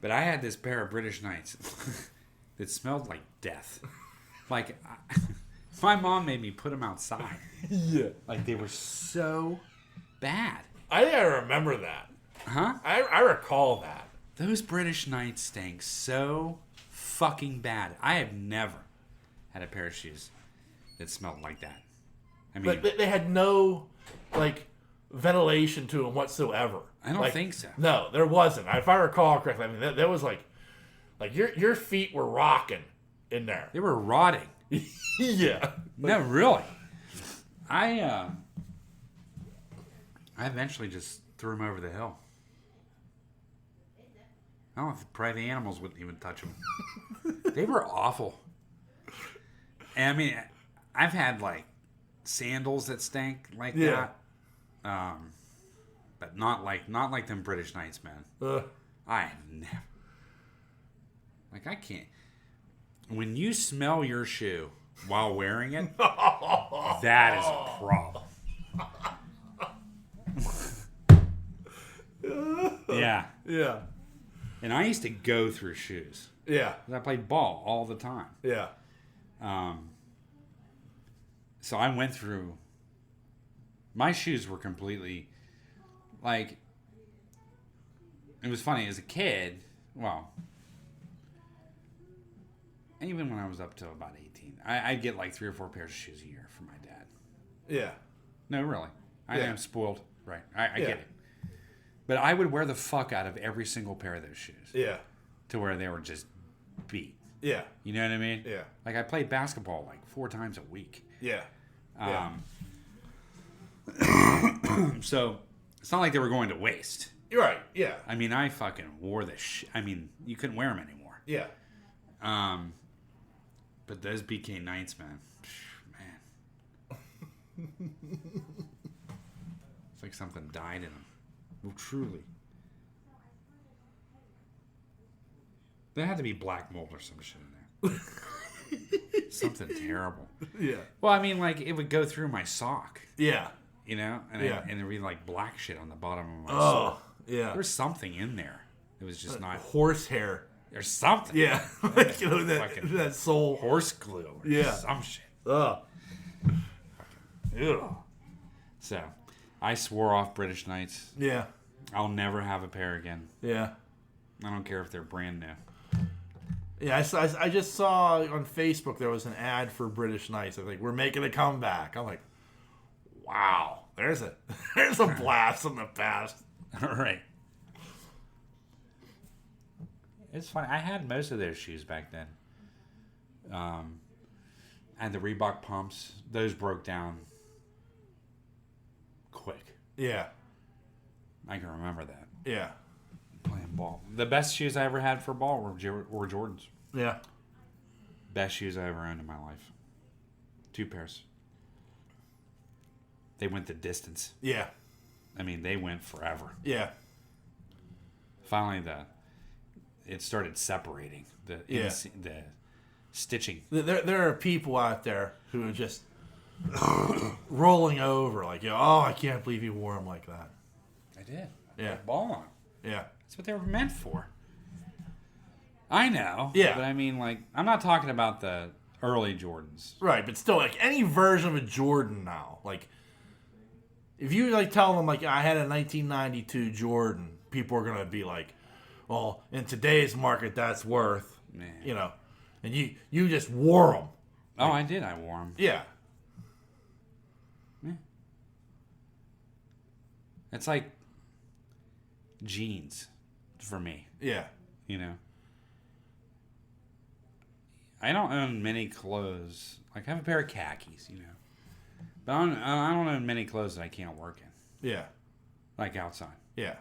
[SPEAKER 2] But I had this pair of British Knights that smelled like death. Like, my mom made me put them outside.
[SPEAKER 1] Yeah.
[SPEAKER 2] Like, they were so bad.
[SPEAKER 1] I remember that.
[SPEAKER 2] Huh?
[SPEAKER 1] I recall that.
[SPEAKER 2] Those British Knights stank so fucking bad. I have never had a pair of shoes that smelled like that. I mean,
[SPEAKER 1] But they had no, like, ventilation to them whatsoever.
[SPEAKER 2] I don't think so.
[SPEAKER 1] No, there wasn't. If I recall correctly, I mean, there was like your feet were rocking in there.
[SPEAKER 2] They were rotting.
[SPEAKER 1] Yeah.
[SPEAKER 2] No, really. I eventually just threw them over the hill. I don't know if probably the animals wouldn't even touch them. They were awful. And I mean, I've had like sandals that stank like that. But not like them British Knights, man. I have never. Like, I can't. When you smell your shoe while wearing it, that is a problem. Yeah.
[SPEAKER 1] Yeah.
[SPEAKER 2] And I used to go through shoes.
[SPEAKER 1] Yeah.
[SPEAKER 2] I played ball all the time.
[SPEAKER 1] Yeah.
[SPEAKER 2] So I went through. My shoes were completely, like, it was funny as a kid. Well, even when I was up to about 18, I'd get like 3 or 4 pairs of shoes a year from my dad.
[SPEAKER 1] Yeah.
[SPEAKER 2] No, really. I am spoiled. Right. I get it. But I would wear the fuck out of every single pair of those shoes.
[SPEAKER 1] Yeah.
[SPEAKER 2] To where they were just beat.
[SPEAKER 1] Yeah.
[SPEAKER 2] You know what I mean?
[SPEAKER 1] Yeah.
[SPEAKER 2] Like, I played basketball like 4 times a week.
[SPEAKER 1] Yeah.
[SPEAKER 2] So it's not like they were going to waste.
[SPEAKER 1] You're right. Yeah.
[SPEAKER 2] I mean, I fucking wore the I mean, you couldn't wear them anymore.
[SPEAKER 1] Yeah.
[SPEAKER 2] But those BK Knights, man. It's like something died in them. Well, truly. There had to be black mold or some shit in there. Something terrible.
[SPEAKER 1] Yeah.
[SPEAKER 2] Well, I mean, like, it would go through my sock.
[SPEAKER 1] Yeah.
[SPEAKER 2] You know? And and there'd be, like, black shit on the bottom of my sock.
[SPEAKER 1] Yeah.
[SPEAKER 2] There's something in there. It was just not...
[SPEAKER 1] Horsehair.
[SPEAKER 2] There's something.
[SPEAKER 1] Yeah. Like, you know, that soul.
[SPEAKER 2] Horse glue or some shit.
[SPEAKER 1] Ugh.
[SPEAKER 2] Ew. So, I swore off British Knights.
[SPEAKER 1] Yeah.
[SPEAKER 2] I'll never have a pair again.
[SPEAKER 1] Yeah.
[SPEAKER 2] I don't care if they're brand new.
[SPEAKER 1] Yeah, I just saw on Facebook there was an ad for British Knights. I think we're making a comeback. I'm like, wow, there's a blast from the past.
[SPEAKER 2] All right. It's funny. I had most of those shoes back then. And the Reebok pumps, those broke down quick.
[SPEAKER 1] Yeah.
[SPEAKER 2] I can remember that.
[SPEAKER 1] Yeah.
[SPEAKER 2] Playing ball. The best shoes I ever had for ball were Jordans.
[SPEAKER 1] Yeah.
[SPEAKER 2] Best shoes I ever owned in my life. 2 pairs. They went the distance.
[SPEAKER 1] Yeah.
[SPEAKER 2] I mean, they went forever.
[SPEAKER 1] Yeah.
[SPEAKER 2] Finally, it started separating. The stitching.
[SPEAKER 1] There are people out there who are just rolling over like, oh, I can't believe you wore them like that.
[SPEAKER 2] I did.
[SPEAKER 1] Yeah.
[SPEAKER 2] Ball on.
[SPEAKER 1] Yeah.
[SPEAKER 2] That's what they were meant for. I know.
[SPEAKER 1] Yeah.
[SPEAKER 2] But I mean, like, I'm not talking about the early Jordans.
[SPEAKER 1] Right, but still, like, any version of a Jordan now, like, if you, like, tell them, like, I had a 1992 Jordan, people are going to be like, well, in today's market, that's worth, you know, and you just wore them.
[SPEAKER 2] Oh, I did. I wore them.
[SPEAKER 1] Yeah.
[SPEAKER 2] It's like jeans for me.
[SPEAKER 1] Yeah.
[SPEAKER 2] You know? I don't own many clothes. Like, I have a pair of khakis, you know. But I don't own many clothes that I can't work in.
[SPEAKER 1] Yeah.
[SPEAKER 2] Like outside.
[SPEAKER 1] Yeah.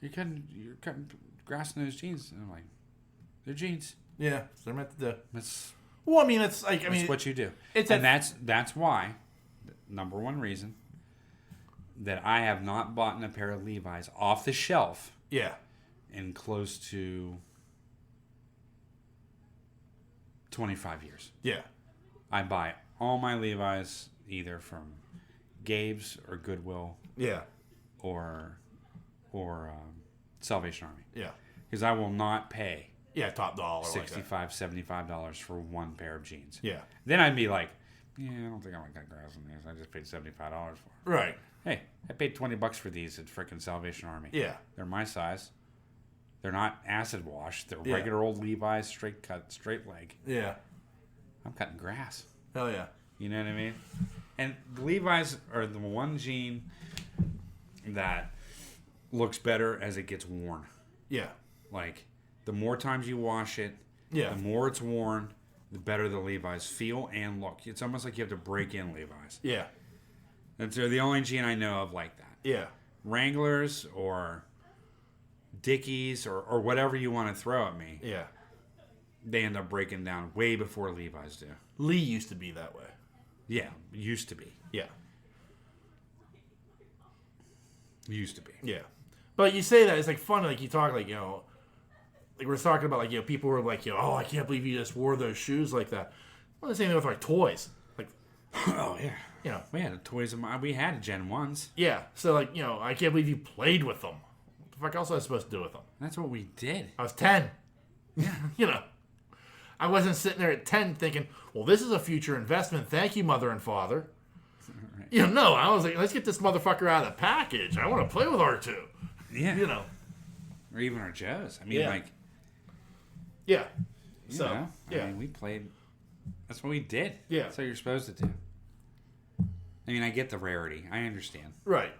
[SPEAKER 2] You're cutting grass in those jeans. And I'm like, they're jeans.
[SPEAKER 1] Yeah, they're meant to do.
[SPEAKER 2] That's
[SPEAKER 1] Well, I mean, it's like
[SPEAKER 2] that's what you do. That's why, number one reason that I have not bought a pair of Levi's off the shelf.
[SPEAKER 1] Yeah.
[SPEAKER 2] In close to 25 years.
[SPEAKER 1] Yeah.
[SPEAKER 2] I buy all my Levi's either from Gabe's or Goodwill.
[SPEAKER 1] Yeah.
[SPEAKER 2] Or Salvation Army.
[SPEAKER 1] Yeah.
[SPEAKER 2] Because I will not pay
[SPEAKER 1] top dollar
[SPEAKER 2] $65, $75 for one pair of jeans.
[SPEAKER 1] Yeah.
[SPEAKER 2] Then I'd be like, yeah, I don't think I'm going to cut grass in these. I just paid $75 for them.
[SPEAKER 1] Right.
[SPEAKER 2] Hey, I paid $20 for these at frickin' Salvation Army.
[SPEAKER 1] Yeah.
[SPEAKER 2] They're my size. They're not acid washed. They're regular old Levi's, straight cut, straight leg.
[SPEAKER 1] Yeah.
[SPEAKER 2] I'm cutting grass.
[SPEAKER 1] Hell yeah.
[SPEAKER 2] You know what I mean? And the Levi's are the one jean that looks better as it gets worn.
[SPEAKER 1] Yeah.
[SPEAKER 2] Like, the more times you wash it, the more it's worn, the better the Levi's feel and look. It's almost like you have to break in Levi's.
[SPEAKER 1] Yeah.
[SPEAKER 2] And so the only jean I know of like that.
[SPEAKER 1] Yeah.
[SPEAKER 2] Wranglers or Dickies or whatever you want to throw at me.
[SPEAKER 1] Yeah.
[SPEAKER 2] They end up breaking down way before Levi's do.
[SPEAKER 1] Lee used to be that way.
[SPEAKER 2] Yeah, used to be.
[SPEAKER 1] Yeah.
[SPEAKER 2] Used to be.
[SPEAKER 1] Yeah. But you say that, it's like funny, like you talk like, like we're talking about like, people were like, oh, I can't believe you just wore those shoes like that. Well, the same thing with like toys. Like,
[SPEAKER 2] oh, yeah. We had toys we had Gen 1s.
[SPEAKER 1] Yeah. So like, I can't believe you played with them. What the fuck else was I supposed to do with them?
[SPEAKER 2] That's what we did.
[SPEAKER 1] I was 10.
[SPEAKER 2] Yeah.
[SPEAKER 1] I wasn't sitting there at 10 thinking, well, this is a future investment. Thank you, mother and father. Right. No, I was like, let's get this motherfucker out of the package. I want to play with R2.
[SPEAKER 2] Yeah. Or even our Joes. I mean,
[SPEAKER 1] Yeah.
[SPEAKER 2] So, I mean, we played. That's what we did.
[SPEAKER 1] Yeah.
[SPEAKER 2] That's what you're supposed to do. I mean, I get the rarity. I understand.
[SPEAKER 1] Right.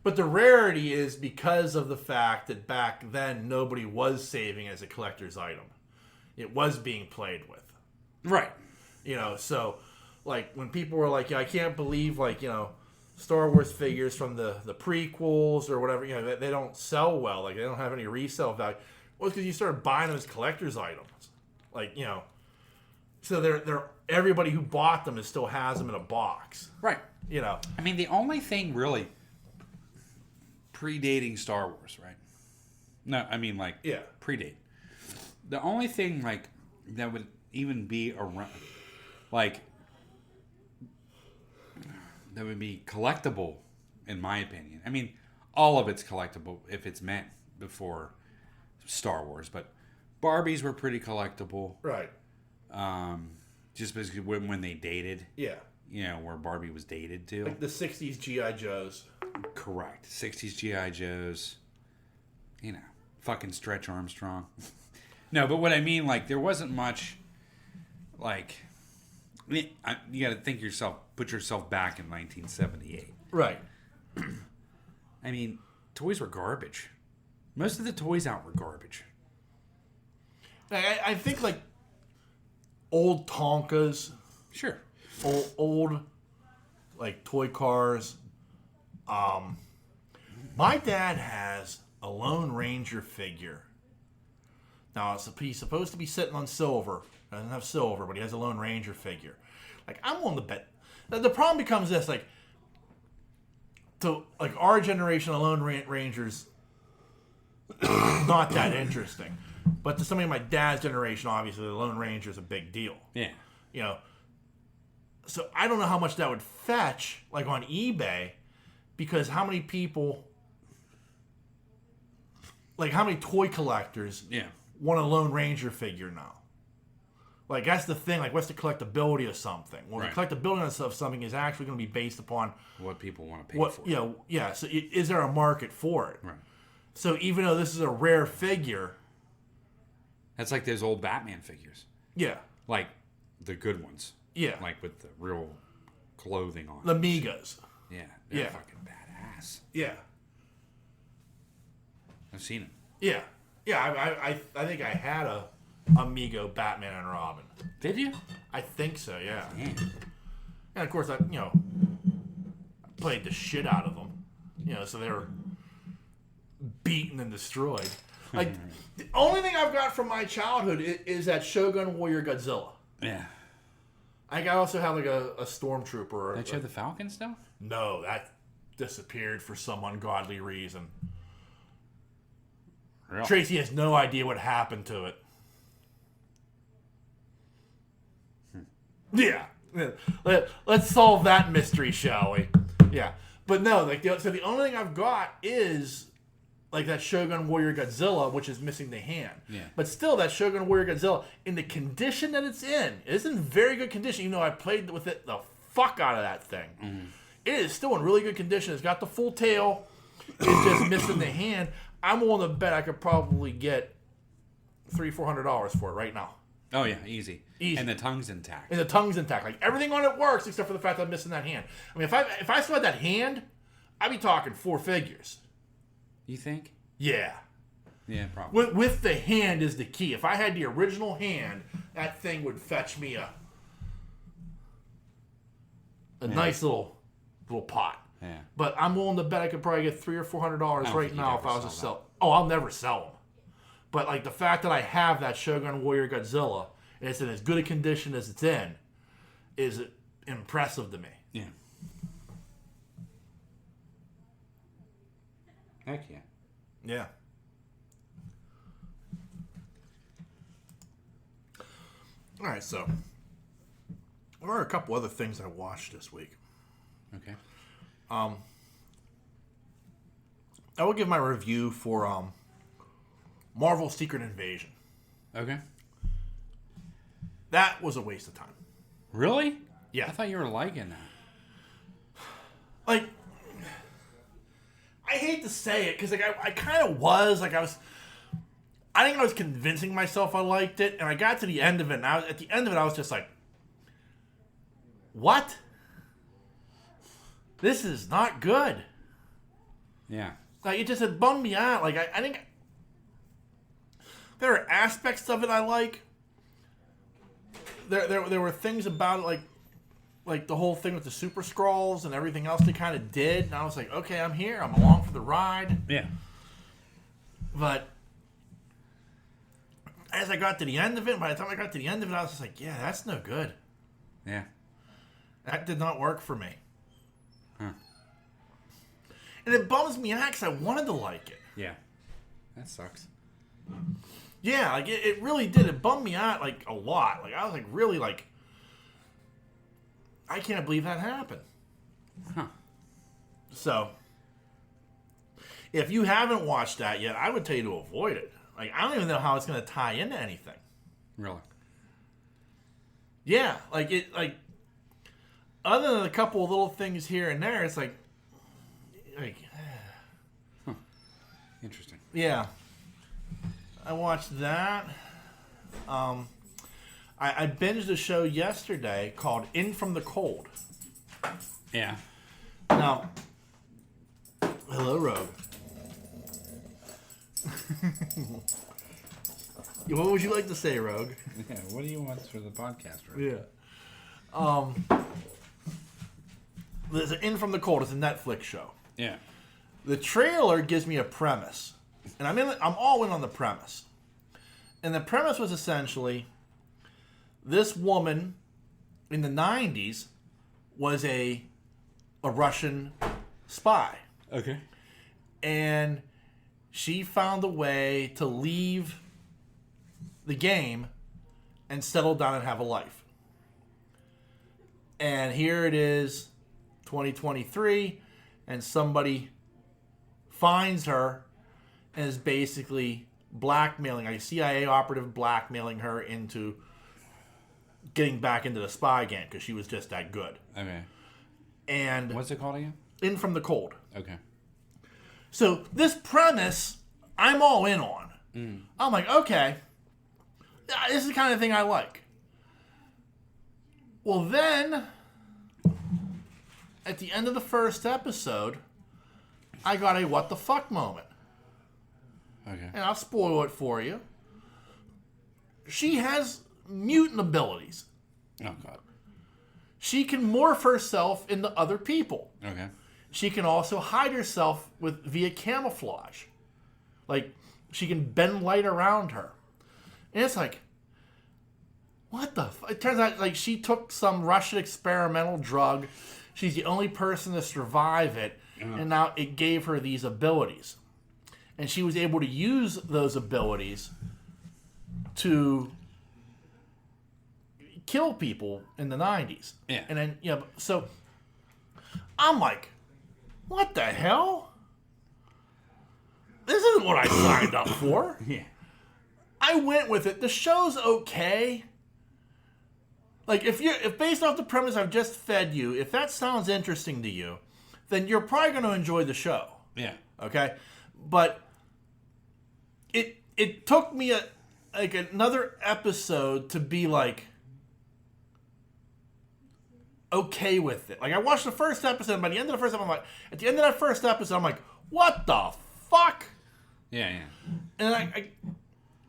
[SPEAKER 1] But the rarity is because of the fact that back then nobody was saving as a collector's item. It was being played with.
[SPEAKER 2] Right.
[SPEAKER 1] So like when people were like, I can't believe Star Wars figures from the prequels or whatever, they don't sell well, like they don't have any resale value. Well, it's because you started buying them as collector's items. So they're everybody who bought them still has them in a box.
[SPEAKER 2] Right. I mean, the only thing really predating Star Wars, right? No, I mean predate. The only thing that would even be around, that would be collectible, in my opinion. I mean, all of it's collectible if it's meant before Star Wars, but Barbies were pretty collectible.
[SPEAKER 1] Right.
[SPEAKER 2] Just basically when they dated.
[SPEAKER 1] Yeah.
[SPEAKER 2] Where Barbie was dated to.
[SPEAKER 1] Like the 60s G.I. Joes.
[SPEAKER 2] Correct. 60s G.I. Joes. Fucking Stretch Armstrong. No, but what I mean, there wasn't much, you got to put yourself back in 1978.
[SPEAKER 1] Right.
[SPEAKER 2] I mean, toys were garbage. Most of the toys out were garbage.
[SPEAKER 1] I think, old Tonkas.
[SPEAKER 2] Sure.
[SPEAKER 1] Old toy cars. My dad has a Lone Ranger figure. Now, he's supposed to be sitting on silver. Doesn't have silver, but he has a Lone Ranger figure. I'm willing to bet. The problem becomes this, our generation of Lone Rangers, not that interesting. But to somebody in my dad's generation, obviously, the Lone Ranger is a big deal.
[SPEAKER 2] Yeah.
[SPEAKER 1] So I don't know how much that would fetch, on eBay, because how many people, how many toy collectors want a Lone Ranger figure now? That's the thing. What's the collectability of something? Well,
[SPEAKER 2] right.
[SPEAKER 1] The collectability of something is actually going to be based upon
[SPEAKER 2] what people want to pay for.
[SPEAKER 1] Yeah. So is there a market for it?
[SPEAKER 2] Right.
[SPEAKER 1] So even though this is a rare figure,
[SPEAKER 2] that's like those old Batman figures.
[SPEAKER 1] Yeah.
[SPEAKER 2] The good ones.
[SPEAKER 1] Yeah.
[SPEAKER 2] With the real clothing on.
[SPEAKER 1] The Migas.
[SPEAKER 2] Yeah. They're fucking badass.
[SPEAKER 1] Yeah.
[SPEAKER 2] I've seen them.
[SPEAKER 1] Yeah. Yeah. I think I had a Amigo Batman and Robin.
[SPEAKER 2] Did you?
[SPEAKER 1] I think so, yeah.
[SPEAKER 2] Damn.
[SPEAKER 1] And of course, I played the shit out of them. So beaten and destroyed. Like, the only thing I've got from my childhood is that Shogun Warrior Godzilla.
[SPEAKER 2] Yeah.
[SPEAKER 1] I also have like a Stormtrooper.
[SPEAKER 2] Don't you have the Falcon still?
[SPEAKER 1] No, that disappeared for some ungodly reason.
[SPEAKER 2] Really?
[SPEAKER 1] Tracy has no idea what happened to it. Yeah. Let's solve that mystery, shall we? Yeah. But no, like, so the only thing I've got is like that Shogun Warrior Godzilla, which is missing the hand.
[SPEAKER 2] Yeah.
[SPEAKER 1] But still, that Shogun Warrior Godzilla, in the condition that it's in very good condition, even though I played with it the fuck out of that thing. Mm-hmm. It is still in really good condition. It's got the full tail. It's just missing the hand. I'm willing to bet I could probably get $300-400 for it right now.
[SPEAKER 2] Oh, yeah, easy. And the tongue's intact.
[SPEAKER 1] And the tongue's intact. Like, everything on it works except for the fact that I'm missing that hand. I mean, if I still had that hand, I'd be talking 4 figures.
[SPEAKER 2] You think?
[SPEAKER 1] Yeah.
[SPEAKER 2] Yeah, probably.
[SPEAKER 1] With the hand is the key. If I had the original hand, that thing would fetch me a nice little pot.
[SPEAKER 2] Yeah.
[SPEAKER 1] But I'm willing to bet I could probably get $300 or $400 right now if I was to sell. Oh, I'll never sell them. But like the fact that I have that Shogun Warrior Godzilla and it's in as good a condition as it's in is impressive to me.
[SPEAKER 2] Yeah. Heck yeah.
[SPEAKER 1] Yeah. All right, so there are a couple other things I watched this week.
[SPEAKER 2] Okay.
[SPEAKER 1] I will give my review for Marvel Secret Invasion.
[SPEAKER 2] Okay.
[SPEAKER 1] That was a waste of time.
[SPEAKER 2] Really?
[SPEAKER 1] Yeah.
[SPEAKER 2] I thought you were liking that.
[SPEAKER 1] Like, I hate to say it because like I kind of was like I think I was convincing myself I liked it, and I got to the end of it, and at the end of it I was just like, what? This is not good.
[SPEAKER 2] Yeah.
[SPEAKER 1] Like, it bummed me out. Like, I think there are aspects of it I like. There were things about it, like the whole thing with the Super Skrulls and everything else they kind of did. And I was like, okay, I'm here. I'm along for the ride.
[SPEAKER 2] Yeah.
[SPEAKER 1] But as I got to the end of it, by the time I got to the end of it, I was just like, yeah, that's no good.
[SPEAKER 2] Yeah.
[SPEAKER 1] That did not work for me.
[SPEAKER 2] Huh.
[SPEAKER 1] And it bums me out because I wanted to like it.
[SPEAKER 2] Yeah. That sucks.
[SPEAKER 1] Yeah, like it really did. It bummed me out like a lot. Like I was like really like, I can't believe that happened.
[SPEAKER 2] Huh.
[SPEAKER 1] So, if you haven't watched that yet, I would tell you to avoid it. Like I don't even know how it's going to tie into anything.
[SPEAKER 2] Really?
[SPEAKER 1] Yeah, like other than a couple of little things here and there, it's like.
[SPEAKER 2] Huh. Interesting.
[SPEAKER 1] Yeah. I watched that. I binged a show yesterday called In From the Cold.
[SPEAKER 2] Yeah.
[SPEAKER 1] Now, hello, Rogue. What would you like to say, Rogue?
[SPEAKER 2] Yeah. What do you want for the podcast? Right?
[SPEAKER 1] Yeah. There's an In From the Cold. It's a Netflix show.
[SPEAKER 2] Yeah.
[SPEAKER 1] The trailer gives me a premise. And I'm all in on the premise. And the premise was essentially this woman in the 90s was a Russian spy.
[SPEAKER 2] Okay.
[SPEAKER 1] And she found a way to leave the game and settle down and have a life. And here it is, 2023, and somebody finds her and is basically blackmailing, a CIA operative blackmailing her into getting back into the spy game because she was just that good.
[SPEAKER 2] Okay.
[SPEAKER 1] And
[SPEAKER 2] what's it called again?
[SPEAKER 1] In From the Cold.
[SPEAKER 2] Okay.
[SPEAKER 1] So this premise, I'm all in on. I'm like, okay, this is the kind of thing I like. Well, then, at the end of the first episode, I got a what the fuck moment.
[SPEAKER 2] Okay.
[SPEAKER 1] And I'll spoil it for you. She has mutant abilities.
[SPEAKER 2] Oh, God.
[SPEAKER 1] She can morph herself into other people.
[SPEAKER 2] Okay.
[SPEAKER 1] She can also hide herself via camouflage. Like, she can bend light around her. And it's like, what the fuck? It turns out, like, she took some Russian experimental drug. She's the only person to survive it. And now it gave her these abilities. And she was able to use those abilities to kill people in the 90s.
[SPEAKER 2] Yeah.
[SPEAKER 1] And then, so I'm like, what the hell? This isn't what I signed up for.
[SPEAKER 2] Yeah.
[SPEAKER 1] I went with it. The show's okay. Like, if based off the premise I've just fed you, if that sounds interesting to you, then you're probably going to enjoy the show.
[SPEAKER 2] Yeah.
[SPEAKER 1] Okay? But it took me another episode to be like okay with it. Like, I watched the first episode, and by the end of the first episode, at the end of that first episode, I'm like, what the fuck?
[SPEAKER 2] Yeah.
[SPEAKER 1] And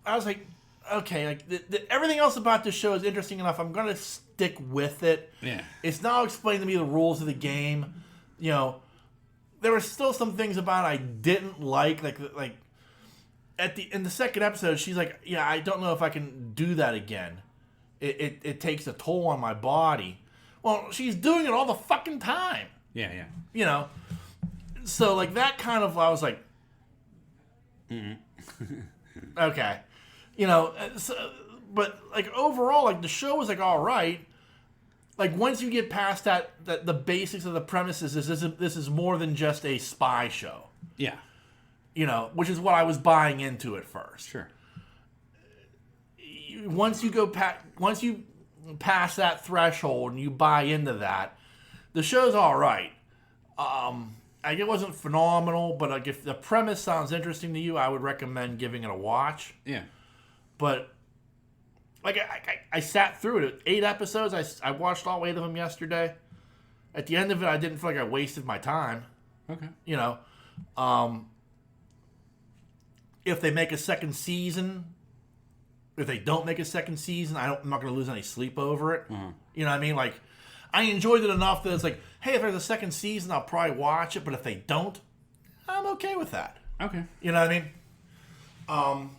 [SPEAKER 1] I was like, okay, like everything else about this show is interesting enough. I'm gonna stick with it.
[SPEAKER 2] Yeah.
[SPEAKER 1] It's now explained to me the rules of the game. There were still some things about it I didn't like in the second episode, she's like, yeah, I don't know if I can do that again. It takes a toll on my body. Well, she's doing it all the fucking time.
[SPEAKER 2] Yeah.
[SPEAKER 1] So, like, that kind of, I was like, okay. But, like, overall, like, the show was, like, all right. Like, once you get past that the basics of the premises, this is more than just a spy show.
[SPEAKER 2] Yeah.
[SPEAKER 1] Which is what I was buying into at first.
[SPEAKER 2] Sure.
[SPEAKER 1] Once you pass that threshold and you buy into that, the show's all right. It wasn't phenomenal, but like if the premise sounds interesting to you, I would recommend giving it a watch.
[SPEAKER 2] Yeah.
[SPEAKER 1] But like I sat through it. 8 episodes. I watched all 8 of them yesterday. At the end of it, I didn't feel like I wasted my time.
[SPEAKER 2] Okay.
[SPEAKER 1] If they make a second season, if they don't make a second season, I'm not going to lose any sleep over it.
[SPEAKER 2] Mm-hmm.
[SPEAKER 1] You know what I mean? Like, I enjoyed it enough that it's like, hey, if there's a second season, I'll probably watch it. But if they don't, I'm okay with that.
[SPEAKER 2] Okay.
[SPEAKER 1] You know what I mean?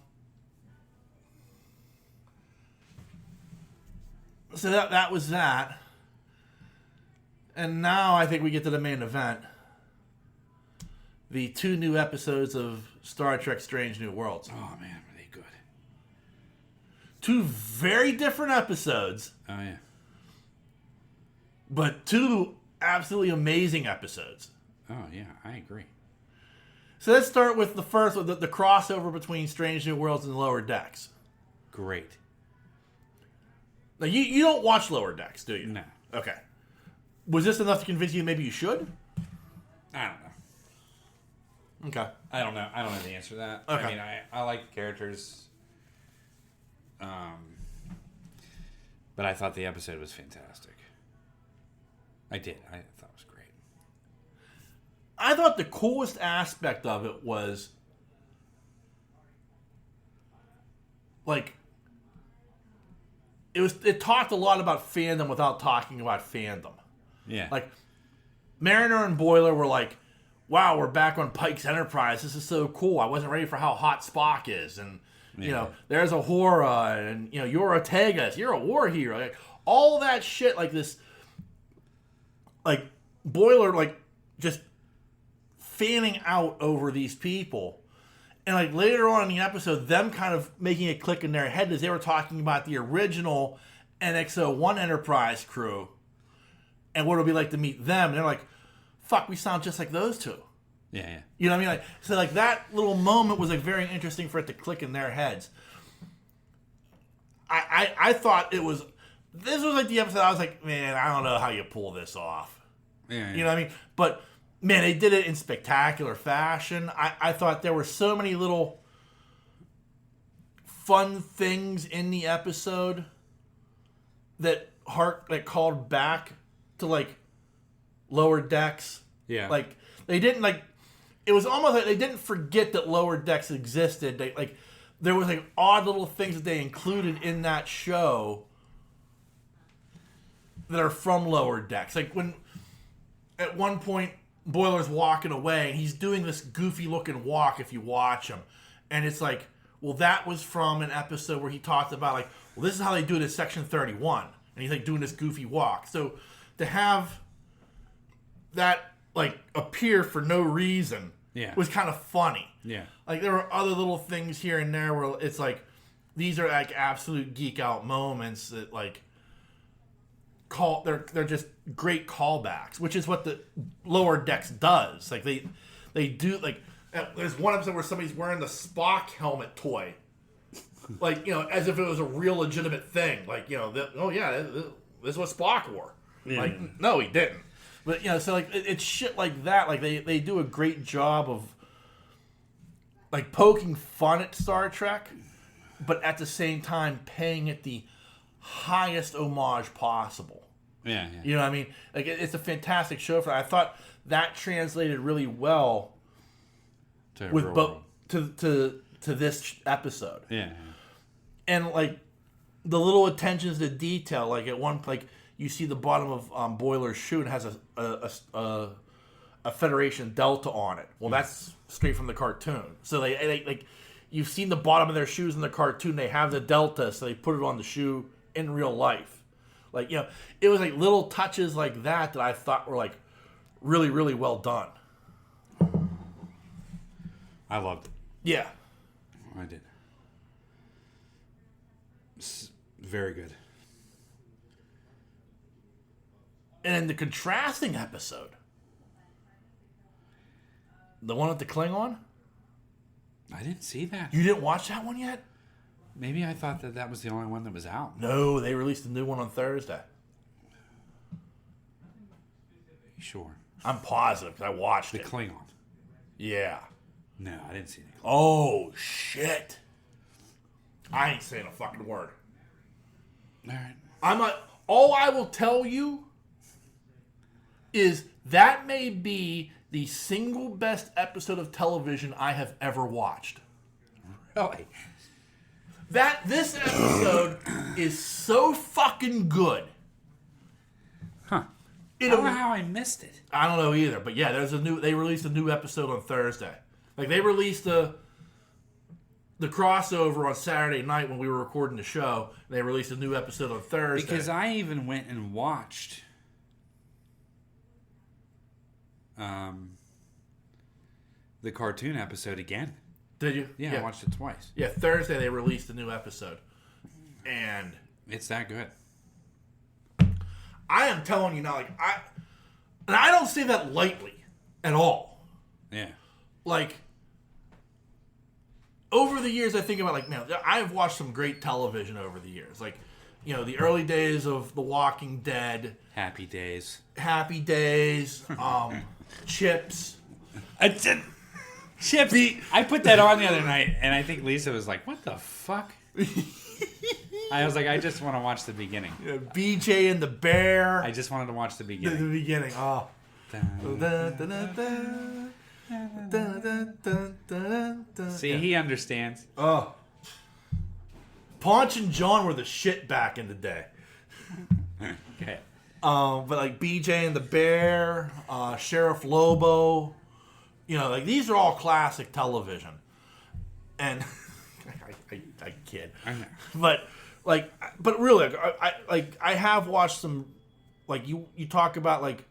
[SPEAKER 1] So that was that. And now I think we get to the main event. The 2 new episodes of Star Trek Strange New Worlds.
[SPEAKER 2] Oh, man, were they good.
[SPEAKER 1] 2 very different episodes.
[SPEAKER 2] Oh, yeah.
[SPEAKER 1] But 2 absolutely amazing episodes.
[SPEAKER 2] Oh, yeah, I agree.
[SPEAKER 1] So let's start with the first, with the crossover between Strange New Worlds and Lower Decks.
[SPEAKER 2] Great.
[SPEAKER 1] Now, you don't watch Lower Decks, do you?
[SPEAKER 2] No.
[SPEAKER 1] Okay. Was this enough to convince you maybe you should?
[SPEAKER 2] I don't know.
[SPEAKER 1] Okay.
[SPEAKER 2] I don't know the answer to that.
[SPEAKER 1] Okay.
[SPEAKER 2] I mean, I like the characters. But I thought the episode was fantastic. I did. I thought it was great.
[SPEAKER 1] I thought the coolest aspect of it was, like, it talked a lot about fandom without talking about fandom.
[SPEAKER 2] Yeah.
[SPEAKER 1] Like, Mariner and Boiler were like, wow, we're back on Pike's Enterprise. This is so cool. I wasn't ready for how hot Spock is. And, there's a Uhura, and, you're a Tegas. You're a war hero. Like, all that shit, like this, like, Boiler, like, just fanning out over these people. And, like, later on in the episode, them kind of making it click in their head as they were talking about the original NX-01 Enterprise crew and what it would be like to meet them. And they're like, fuck, we sound just like those 2.
[SPEAKER 2] Yeah.
[SPEAKER 1] You know what I mean? Like, so, like, that little moment was, like, very interesting for it to click in their heads. I thought this was, like, the episode I was like, man, I don't know how you pull this off.
[SPEAKER 2] Yeah.
[SPEAKER 1] You know what I mean? But, man, they did it in spectacular fashion. I thought there were so many little fun things in the episode that called back to, like, Lower Decks.
[SPEAKER 2] Yeah.
[SPEAKER 1] Like, they didn't, like, it was almost like they didn't forget that Lower Decks existed. They, like, there was, like, odd little things that they included in that show that are from Lower Decks. Like, when, at one point, Boiler's walking away, and he's doing this goofy-looking walk if you watch him. And it's like, well, that was from an episode where he talked about like, well, this is how they do it in Section 31. And he's like doing this goofy walk. So to have that like appear for no reason was kind of funny.
[SPEAKER 2] Yeah.
[SPEAKER 1] Like there were other little things here and there where it's like, these are like absolute geek out moments that like they're just great callbacks, which is what the Lower Decks does. Like they do like there's one episode where somebody's wearing the Spock helmet toy, like as if it was a real legitimate thing. Like this is what Spock wore. Yeah. Like no, he didn't. But so like it's shit like that. Like they do a great job of like poking fun at Star Trek, but at the same time paying it the highest homage possible.
[SPEAKER 2] Yeah.
[SPEAKER 1] You know what I mean? Like it's a fantastic show for that. I thought that translated really well to this episode.
[SPEAKER 2] Yeah.
[SPEAKER 1] And like the little attentions to detail, like at one you see the bottom of Boiler's shoe and has a Federation Delta on it. Well, that's straight from the cartoon. So they like you've seen the bottom of their shoes in the cartoon. They have the Delta, so they put it on the shoe in real life. Like it was like little touches like that I thought were like really, really well done.
[SPEAKER 2] I loved it.
[SPEAKER 1] Yeah,
[SPEAKER 2] I did. It's very good.
[SPEAKER 1] And the contrasting episode, the one with the Klingon.
[SPEAKER 2] I didn't see that.
[SPEAKER 1] You didn't watch that one yet?
[SPEAKER 2] Maybe I thought that was the only one that was out.
[SPEAKER 1] No, they released a new one on Thursday.
[SPEAKER 2] Sure.
[SPEAKER 1] I'm positive because I watched
[SPEAKER 2] it. The Klingon.
[SPEAKER 1] Yeah.
[SPEAKER 2] No, I didn't see it.
[SPEAKER 1] Oh, shit. I ain't saying a fucking word.
[SPEAKER 2] All right.
[SPEAKER 1] All I will tell you is that may be the single best episode of television I have ever watched.
[SPEAKER 2] Really?
[SPEAKER 1] This episode is so fucking good.
[SPEAKER 2] Huh. I don't know how I missed it.
[SPEAKER 1] I don't know either, but yeah, they released a new episode on Thursday. Like they released the crossover on Saturday night when we were recording the show. They released a new episode on Thursday.
[SPEAKER 2] Because I even went and watched the cartoon episode again.
[SPEAKER 1] Did you?
[SPEAKER 2] Yeah, I watched it twice.
[SPEAKER 1] Yeah, Thursday they released a new episode. And
[SPEAKER 2] it's that good.
[SPEAKER 1] I am telling you now, like I don't say that lightly at all.
[SPEAKER 2] Yeah.
[SPEAKER 1] Like over the years I think about like, man, I've watched some great television over the years. Like, the early days of The Walking Dead.
[SPEAKER 2] Happy Days.
[SPEAKER 1] Chips.
[SPEAKER 2] Chips. I put that on the other night, and I think Lisa was like, what the fuck? I was like, I just want to watch the beginning.
[SPEAKER 1] Yeah, BJ and the Bear.
[SPEAKER 2] I just wanted to watch the beginning.
[SPEAKER 1] The beginning. Oh.
[SPEAKER 2] See, he understands.
[SPEAKER 1] Oh. Paunch and John were the shit back in the day.
[SPEAKER 2] Okay.
[SPEAKER 1] But like BJ and the Bear, Sheriff Lobo, like these are all classic television. And I kid.
[SPEAKER 2] I know.
[SPEAKER 1] But really, I have watched some, like you talk about like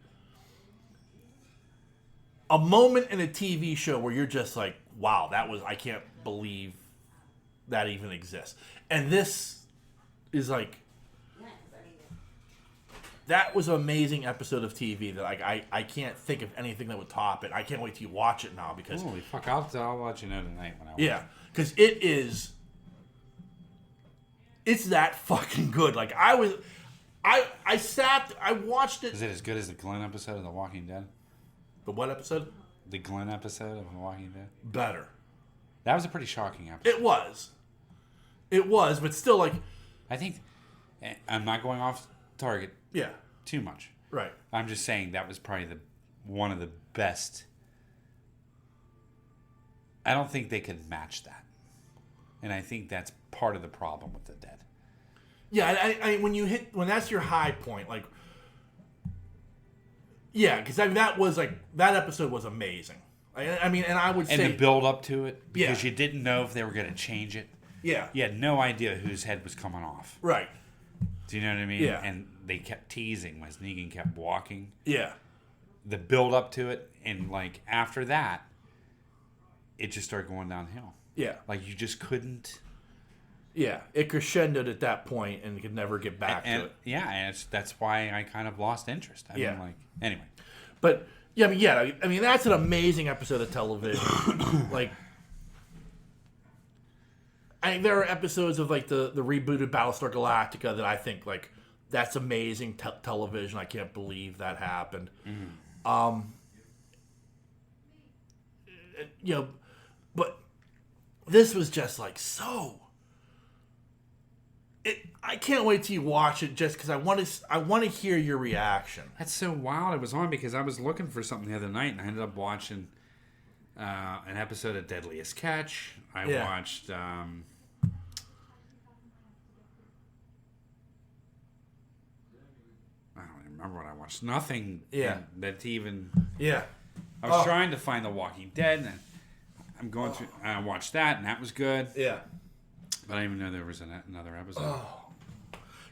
[SPEAKER 1] a moment in a TV show where you're just like, wow, I can't believe that even exists. And this is like, that was an amazing episode of TV that I can't think of anything that would top it. I can't wait till you watch it now because...
[SPEAKER 2] Holy fuck, I'll let you know tonight when I watch it.
[SPEAKER 1] Yeah, because it's that fucking good. Like I watched it...
[SPEAKER 2] Is it as good as the Glenn episode of The Walking Dead?
[SPEAKER 1] The what episode?
[SPEAKER 2] The Glenn episode of The Walking Dead?
[SPEAKER 1] Better.
[SPEAKER 2] That was a pretty shocking episode.
[SPEAKER 1] It was, but still like...
[SPEAKER 2] I think... I'm not going off target.
[SPEAKER 1] Yeah.
[SPEAKER 2] Too much.
[SPEAKER 1] Right.
[SPEAKER 2] I'm just saying that was probably one of the best. I don't think they could match that. And I think that's part of the problem with The Dead.
[SPEAKER 1] Yeah, I when that's your high point, like, yeah, because that episode was amazing. I mean, and I would say...
[SPEAKER 2] And the build up to it, because you didn't know if they were going to change it.
[SPEAKER 1] Yeah.
[SPEAKER 2] You had no idea whose head was coming off.
[SPEAKER 1] Right.
[SPEAKER 2] Do you know what I mean?
[SPEAKER 1] Yeah.
[SPEAKER 2] And they kept teasing as Negan kept walking.
[SPEAKER 1] Yeah.
[SPEAKER 2] The build up to it, and like after that, it just started going downhill.
[SPEAKER 1] Yeah.
[SPEAKER 2] Like you just couldn't.
[SPEAKER 1] Yeah, it crescendoed at that point and could never get back to it.
[SPEAKER 2] Yeah, and that's why I kind of lost interest. I mean, like, anyway.
[SPEAKER 1] But yeah, I mean that's an amazing episode of television. Like, there are episodes of like the rebooted Battlestar Galactica that I think like that's amazing television. I can't believe that happened. Mm-hmm. You know, but this was just like so. I can't wait till you watch it just because I want to hear your reaction.
[SPEAKER 2] That's so wild. It was on because I was looking for something the other night and I ended up watching an episode of Deadliest Catch. I watched. I don't even remember what I watched. Nothing.
[SPEAKER 1] Yeah.
[SPEAKER 2] That even.
[SPEAKER 1] Yeah.
[SPEAKER 2] I was trying to find The Walking Dead, and I'm going through. I watched that, and that was good.
[SPEAKER 1] Yeah.
[SPEAKER 2] But I didn't even know there was another episode.
[SPEAKER 1] Oh.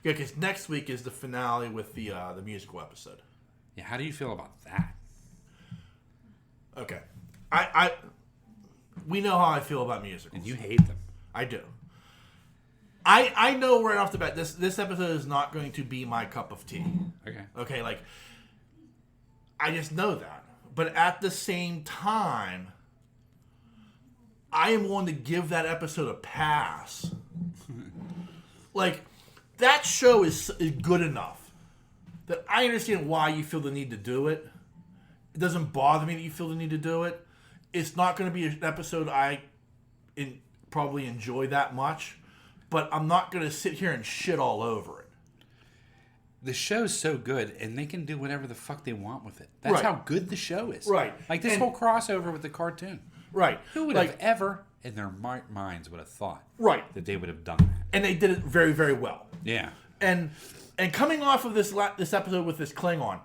[SPEAKER 1] Yeah, because next week is the finale with the musical episode.
[SPEAKER 2] Yeah, how do you feel about that?
[SPEAKER 1] Okay. We know how I feel about musicals.
[SPEAKER 2] And you hate them.
[SPEAKER 1] I do. I know right off the bat this episode is not going to be my cup of tea.
[SPEAKER 2] Okay.
[SPEAKER 1] Okay, like I just know that. But at the same time, I am willing to give that episode a pass. Like, that show is good enough that I understand why you feel the need to do it. It doesn't bother me that you feel the need to do it. It's not going to be an episode I probably enjoy that much, but I'm not going to sit here and shit all over it.
[SPEAKER 2] The show's so good, and they can do whatever the fuck they want with it. That's how good the show is.
[SPEAKER 1] Right.
[SPEAKER 2] Like this whole crossover with the cartoon.
[SPEAKER 1] Right.
[SPEAKER 2] Who would have ever, in their minds, would have thought that they would have done that?
[SPEAKER 1] And they did it very, very well.
[SPEAKER 2] Yeah.
[SPEAKER 1] And coming off of this episode with this Klingon,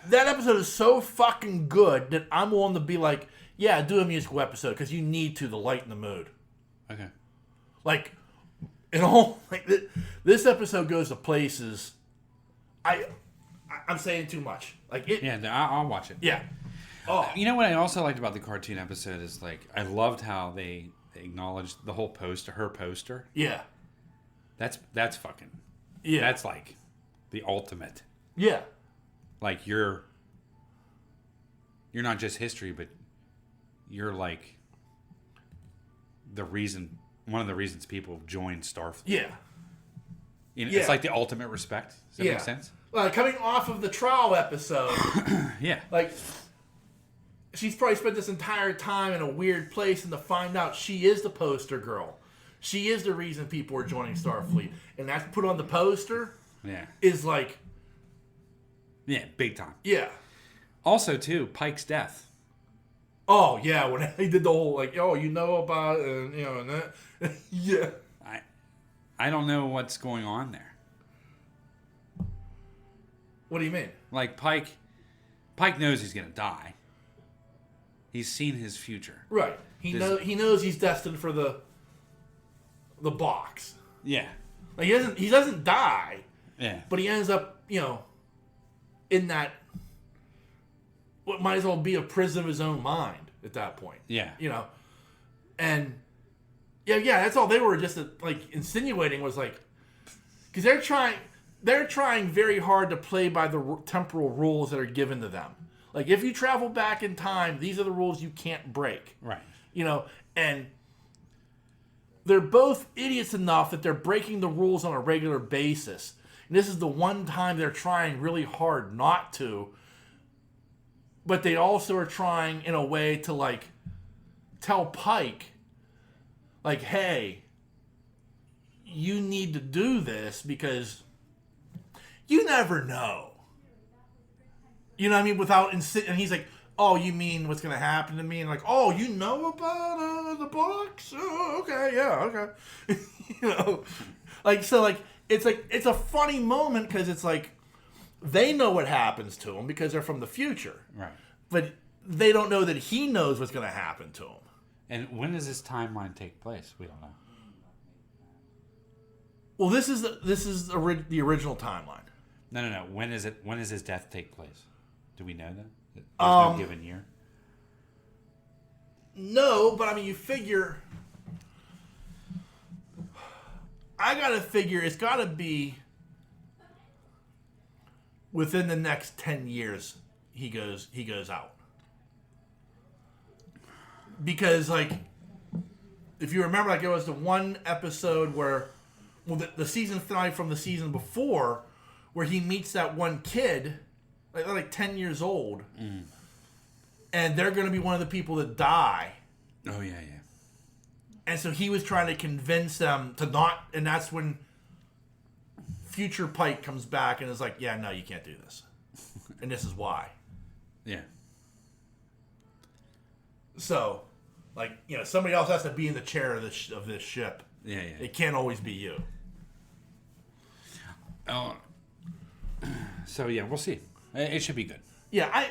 [SPEAKER 1] that episode is so fucking good that I'm willing to be like, yeah, do a musical episode because you need to lighten the mood.
[SPEAKER 2] Okay.
[SPEAKER 1] Like, this episode goes to places. I'm saying too much. Like it.
[SPEAKER 2] Yeah, I'll watch it.
[SPEAKER 1] Yeah. Oh.
[SPEAKER 2] You know what I also liked about the cartoon episode is like I loved how they acknowledged the whole poster, her poster.
[SPEAKER 1] Yeah.
[SPEAKER 2] That's fucking.
[SPEAKER 1] Yeah.
[SPEAKER 2] That's like the ultimate.
[SPEAKER 1] Yeah.
[SPEAKER 2] Like you're not just history, but you're like one of the reasons people join Starfleet.
[SPEAKER 1] Yeah.
[SPEAKER 2] You know, it's like the ultimate respect. Does that make sense?
[SPEAKER 1] Coming off of the trial episode.
[SPEAKER 2] Yeah.
[SPEAKER 1] Like, she's probably spent this entire time in a weird place, and to find out she is the poster girl. She is the reason people are joining Starfleet. And that's put on the poster.
[SPEAKER 2] Yeah.
[SPEAKER 1] Is like.
[SPEAKER 2] Yeah, big time.
[SPEAKER 1] Yeah.
[SPEAKER 2] Also, too, Pike's death.
[SPEAKER 1] Oh, yeah, when he did the whole, like, oh, you know about it, and, you know, and that. Yeah.
[SPEAKER 2] I don't know what's going on there.
[SPEAKER 1] What do you mean?
[SPEAKER 2] Like, Pike knows he's going to die. He's seen his future.
[SPEAKER 1] Right. He knows he's destined for the box.
[SPEAKER 2] Yeah.
[SPEAKER 1] Like, he doesn't die.
[SPEAKER 2] Yeah.
[SPEAKER 1] But he ends up, you know, in that what might as well be a prison of his own mind at that point.
[SPEAKER 2] Yeah.
[SPEAKER 1] You know. And yeah, that's all they were just like insinuating was like, because they're trying very hard to play by the temporal rules that are given to them. Like, if you travel back in time, these are the rules you can't break.
[SPEAKER 2] Right.
[SPEAKER 1] You know, and they're both idiots enough that they're breaking the rules on a regular basis. And this is the one time they're trying really hard not to. But they also are trying in a way to, like, tell Pike, like, hey, you need to do this because you never know. You know what I mean? Without and he's like, oh, you mean what's going to happen to me? And like, oh, you know about the box? Oh, okay, yeah, okay. You know, like, so, like, it's a funny moment because it's like they know what happens to them because they're from the future.
[SPEAKER 2] Right.
[SPEAKER 1] but they don't know that he knows what's going to happen to him.
[SPEAKER 2] And when does this timeline take place? We don't know.
[SPEAKER 1] Well, this is the original timeline.
[SPEAKER 2] No. When is it? When does his death take place? Do we know that? There's no given year.
[SPEAKER 1] No, but I mean, you figure. I gotta figure it's gotta be within the next 10 years. He goes out. Because, like, if you remember, like, it was the one episode where, well, the season finale from the season before, where he meets that one kid, like, they're like 10 years old, and they're going to be one of the people that die.
[SPEAKER 2] Oh, yeah.
[SPEAKER 1] And so he was trying to convince them to not, and that's when future Pike comes back and is like, yeah, no, you can't do this. And this is why.
[SPEAKER 2] Yeah.
[SPEAKER 1] So, like, you know, somebody else has to be in the chair of this ship.
[SPEAKER 2] Yeah.
[SPEAKER 1] It can't always be you.
[SPEAKER 2] Oh. So, yeah, we'll see. It should be good.
[SPEAKER 1] Yeah,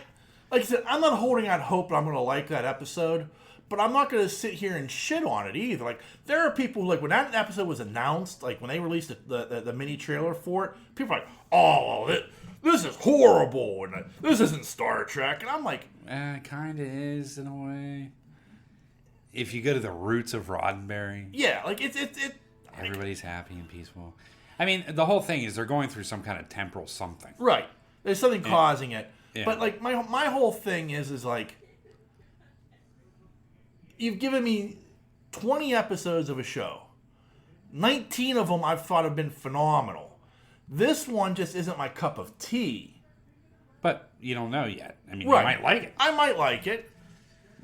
[SPEAKER 1] like I said, I'm not holding out hope that I'm going to like that episode, but I'm not going to sit here and shit on it either. Like, there are people who, like, when that episode was announced, like, when they released the mini trailer for it, people are like, oh, this is horrible, and this isn't Star Trek. And I'm like...
[SPEAKER 2] It kind of is, in a way. If you go to the roots of Roddenberry...
[SPEAKER 1] Yeah, like,
[SPEAKER 2] everybody's happy and peaceful. I mean, the whole thing is they're going through some kind of temporal something.
[SPEAKER 1] Right. There's something causing it.
[SPEAKER 2] Yeah.
[SPEAKER 1] But, like, my whole thing is like... You've given me 20 episodes of a show. 19 of them I've thought have been phenomenal. This one just isn't my cup of tea.
[SPEAKER 2] But you don't know yet. I mean,
[SPEAKER 1] right.
[SPEAKER 2] You might like it.
[SPEAKER 1] I might like it.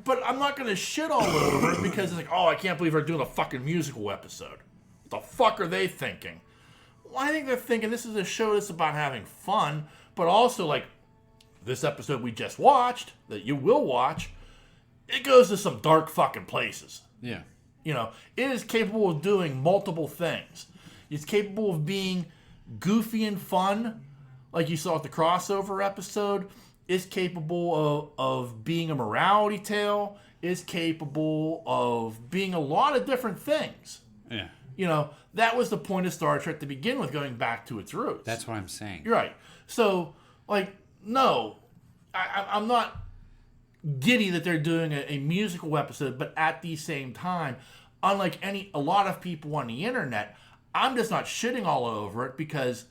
[SPEAKER 1] But I'm not going to shit all over it because it's like, oh, I can't believe they're doing a fucking musical episode. What the fuck are they thinking? Well, I think they're thinking this is a show that's about having fun, but also, like, this episode we just watched, that you will watch, it goes to some dark fucking places.
[SPEAKER 2] Yeah.
[SPEAKER 1] You know, it is capable of doing multiple things. It's capable of being goofy and fun, like you saw at the crossover episode. It's capable of being a morality tale. It's capable of being a lot of different things.
[SPEAKER 2] Yeah.
[SPEAKER 1] You know, that was the point of Star Trek to begin with, going back to its roots.
[SPEAKER 2] That's what I'm saying.
[SPEAKER 1] You're right. So, like, no, I'm not giddy that they're doing a musical episode, but at the same time, unlike a lot of people on the internet, I'm just not shitting all over it because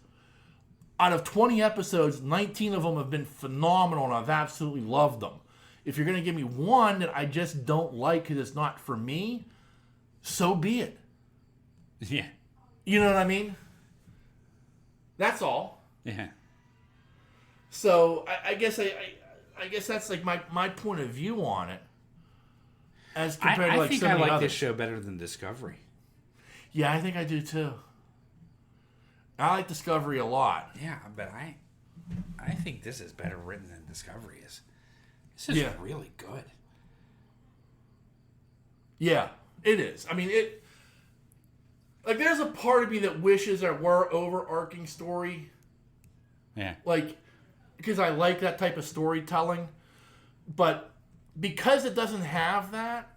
[SPEAKER 1] out of 20 episodes, 19 of them have been phenomenal and I've absolutely loved them. If you're going to give me one that I just don't like because it's not for me, so be it.
[SPEAKER 2] Yeah.
[SPEAKER 1] You know what I mean? That's all.
[SPEAKER 2] Yeah.
[SPEAKER 1] So I guess I guess that's like my point of view on it. As compared to like
[SPEAKER 2] think
[SPEAKER 1] so many
[SPEAKER 2] I like
[SPEAKER 1] others.
[SPEAKER 2] this show better than Discovery.
[SPEAKER 1] Yeah, I think I do too. I like Discovery a lot.
[SPEAKER 2] Yeah, but I think this is better written than Discovery is. This is really good.
[SPEAKER 1] Yeah, it is. I mean, like, there's a part of me that wishes there were overarching story.
[SPEAKER 2] Yeah.
[SPEAKER 1] Like, because I like that type of storytelling. But because it doesn't have that,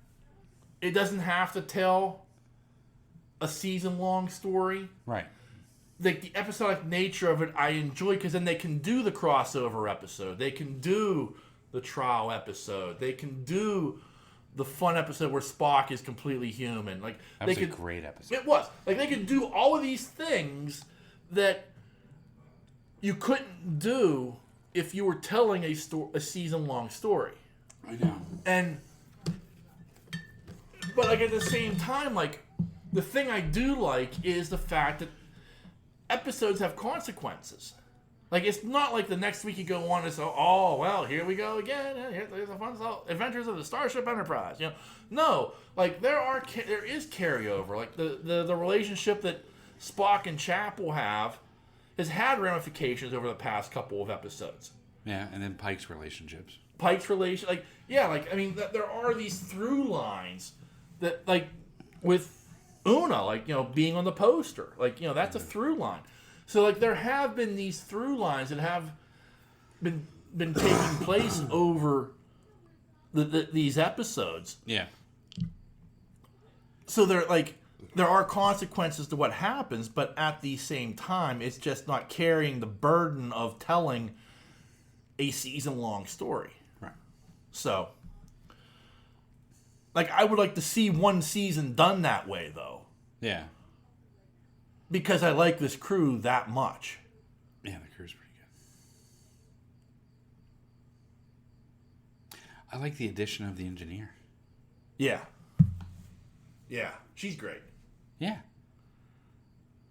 [SPEAKER 1] it doesn't have to tell a season-long story.
[SPEAKER 2] Right.
[SPEAKER 1] Like, the episodic nature of it, I enjoy, because then they can do the crossover episode. They can do the trial episode. They can do the fun episode where Spock is completely human. Like,
[SPEAKER 2] that was a great episode.
[SPEAKER 1] It was. Like, they could do all of these things that you couldn't do if you were telling a season-long story.
[SPEAKER 2] I know.
[SPEAKER 1] But, like, at the same time, like, the thing I do like is the fact that episodes have consequences. Like, it's not like the next week you go on and say, oh, well, here we go again. Here's the fun adventures of the Starship Enterprise. You know, no, like, there is carryover. Like, the relationship that Spock and Chapel have has had ramifications over the past couple of episodes.
[SPEAKER 2] Yeah, and then Pike's relationships.
[SPEAKER 1] Like, yeah, like, I mean, there are these through lines that, like, with Una, like, you know, being on the poster. Like, you know, that's a through line. So, like, there have been these through lines that have been been taking place over these episodes.
[SPEAKER 2] Yeah.
[SPEAKER 1] So there are consequences to what happens, but at the same time, it's just not carrying the burden of telling a season-long story.
[SPEAKER 2] Right.
[SPEAKER 1] So, I would like to see one season done that way, though.
[SPEAKER 2] Yeah.
[SPEAKER 1] Because I like this crew that much.
[SPEAKER 2] Yeah, the crew's pretty good. I like the addition of the engineer.
[SPEAKER 1] Yeah. Yeah, she's great.
[SPEAKER 2] Yeah.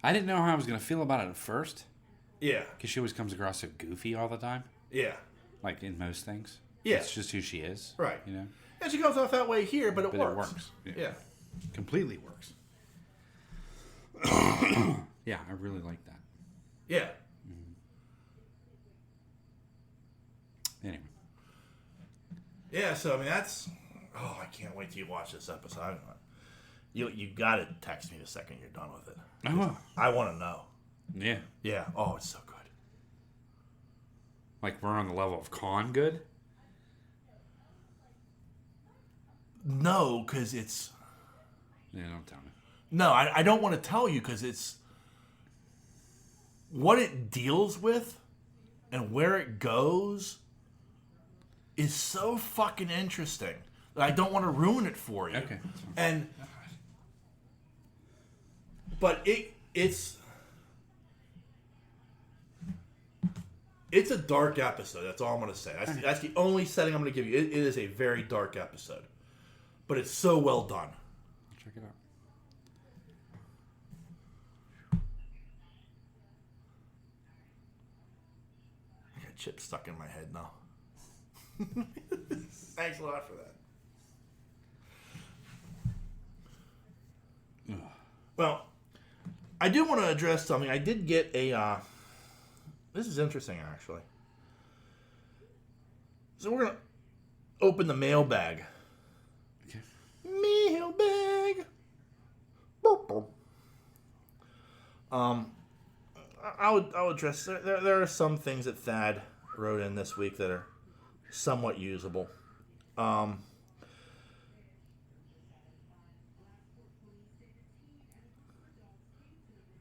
[SPEAKER 2] I didn't know how I was going to feel about it at first.
[SPEAKER 1] Yeah.
[SPEAKER 2] Because she always comes across so goofy all the time.
[SPEAKER 1] Yeah.
[SPEAKER 2] Like in most things.
[SPEAKER 1] Yeah.
[SPEAKER 2] It's just who she is.
[SPEAKER 1] Right.
[SPEAKER 2] You know?
[SPEAKER 1] And she comes off that way here, but it works.
[SPEAKER 2] It works.
[SPEAKER 1] Yeah.
[SPEAKER 2] Completely works. Yeah, I really like that.
[SPEAKER 1] Yeah.
[SPEAKER 2] Anyway.
[SPEAKER 1] Yeah, so, I mean, that's... Oh, I can't wait till you watch this episode. You got to text me the second you're done with it.
[SPEAKER 2] Oh.
[SPEAKER 1] I want to know.
[SPEAKER 2] Yeah.
[SPEAKER 1] Yeah. Oh, it's so good.
[SPEAKER 2] Like we're on the level of con good?
[SPEAKER 1] No, because it's...
[SPEAKER 2] Yeah, don't tell me.
[SPEAKER 1] No, I don't want to tell you because it's... What it deals with and where it goes is so fucking interesting that I don't want to ruin it for you.
[SPEAKER 2] Okay.
[SPEAKER 1] And... But it's a dark episode. That's all I'm going to say. That's the only setting I'm going to give you. It is a very dark episode. But it's so well done.
[SPEAKER 2] Check it out.
[SPEAKER 1] I got chips stuck in my head now. Thanks a lot for that. Well, I do want to address something. I did get a... this is interesting, actually. So we're going to open the mailbag.
[SPEAKER 2] Okay.
[SPEAKER 1] Mailbag. I'll address... There are some things that Thad wrote in this week that are somewhat usable.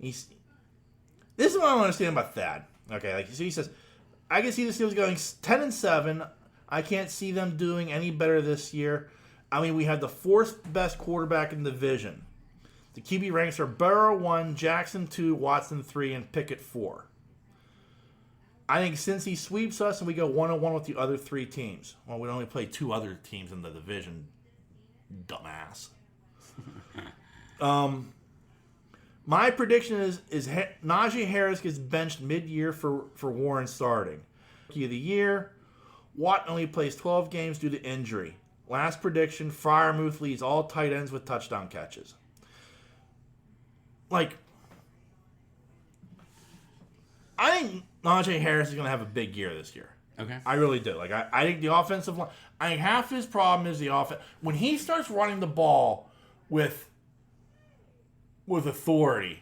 [SPEAKER 1] This is what I don't understand about Thad. Okay, like so he says, I can see the Steelers going 10-7. I can't see them doing any better this year. I mean, we have the fourth best quarterback in the division. The QB ranks are Burrow 1, Jackson 2, Watson 3, and Pickett 4. I think since he sweeps us and we go 1-1 with the other three teams. Well, we only play two other teams in the division. Dumbass. My prediction is Najee Harris gets benched mid-year for Warren starting. Rookie of the year, Watt only plays 12 games due to injury. Last prediction, Freiermuth leads all tight ends with touchdown catches. Like, I think Najee Harris is going to have a big year this year.
[SPEAKER 2] Okay.
[SPEAKER 1] I really do. Like, I think the offensive line, I think half his problem is the offense. When he starts running the ball with authority,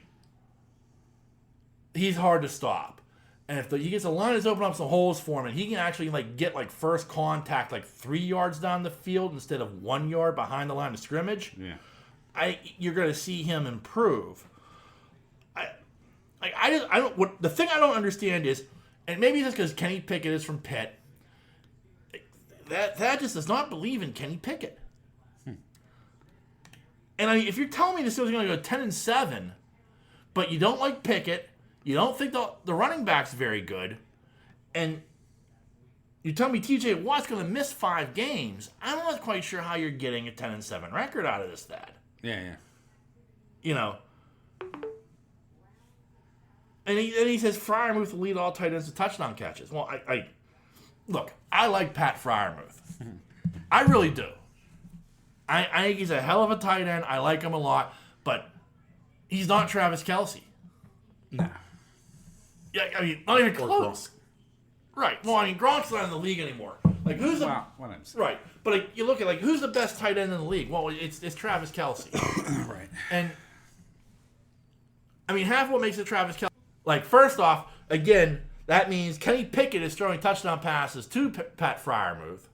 [SPEAKER 1] he's hard to stop. And if he gets the line is open up some holes for him, and he can actually get first contact 3 yards down the field instead of 1 yard behind the line of scrimmage,
[SPEAKER 2] yeah,
[SPEAKER 1] you're going to see him improve. The thing I don't understand is, and maybe it's because Kenny Pickett is from Pitt, that just does not believe in Kenny Pickett. And if you're telling me the Steelers are going to go 10-7, but you don't like Pickett, you don't think the running back's very good, and you tell me T.J. Watt's going to miss 5 games, I'm not quite sure how you're getting a 10-7 record out of this, Thad.
[SPEAKER 2] Yeah.
[SPEAKER 1] You know. And he says Freiermuth will lead all tight ends to touchdown catches. Well, look, I like Pat Freiermuth. I really do. I think he's a hell of a tight end. I like him a lot, but he's not Travis Kelce.
[SPEAKER 2] No.
[SPEAKER 1] Yeah, I mean, not even close. Right. Well, I mean, Gronk's not in the league anymore. Who's the right? But you look at who's the best tight end in the league? Well, it's Travis Kelce.
[SPEAKER 2] Right.
[SPEAKER 1] And I mean, half of what makes it Travis Kelce. First off, again, That means Kenny Pickett is throwing touchdown passes to Pat Fryermuth.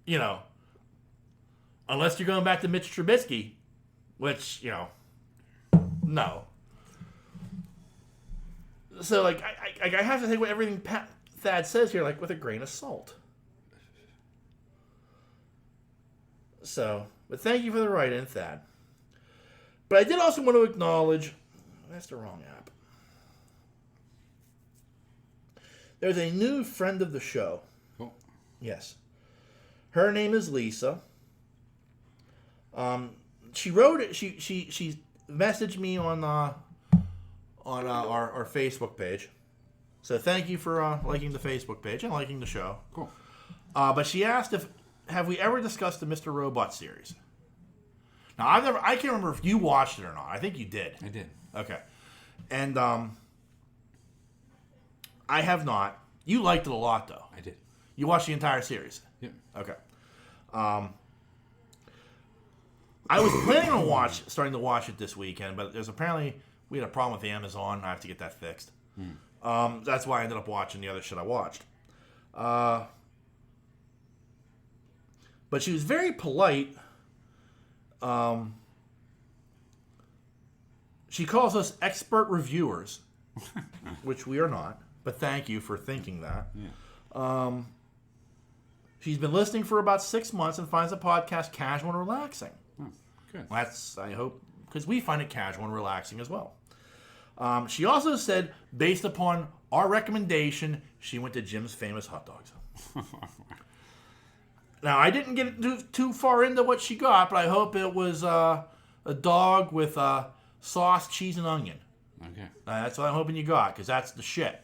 [SPEAKER 1] You know, unless you're going back to Mitch Trubisky, which, you know, no. So, like, I have to take what everything Thad says here, like, with a grain of salt. So, but thank you for the write-in, Thad. But I did also want to acknowledge, that's the wrong app. There's a new friend of the show.
[SPEAKER 2] Cool.
[SPEAKER 1] Yes. Her name is Lisa. She wrote it. She messaged me on our Facebook page. So thank you for liking the Facebook page and liking the show.
[SPEAKER 2] Cool.
[SPEAKER 1] But she asked have we ever discussed the Mr. Robot series? Now I can't remember if you watched it or not. I think you did.
[SPEAKER 2] I did.
[SPEAKER 1] Okay. And I have not. You liked it a lot, though.
[SPEAKER 2] I did.
[SPEAKER 1] You watched the entire series?
[SPEAKER 2] Yep.
[SPEAKER 1] Okay. I was planning on starting to watch it this weekend, but there's apparently we had a problem with Amazon. I have to get that fixed. That's why I ended up watching the other shit I watched. But she was very polite. She calls us expert reviewers, which we are not. But thank you for thinking that.
[SPEAKER 2] Yeah.
[SPEAKER 1] She's been listening for about 6 months and finds the podcast casual and relaxing.
[SPEAKER 2] Oh, good.
[SPEAKER 1] That's, I hope, because we find it casual and relaxing as well. She also said, based upon our recommendation, she went to Jim's Famous Hot Dogs. Now, I didn't get too far into what she got, but I hope it was a dog with sauce, cheese, and onion.
[SPEAKER 2] Okay.
[SPEAKER 1] That's what I'm hoping you got, because that's the shit.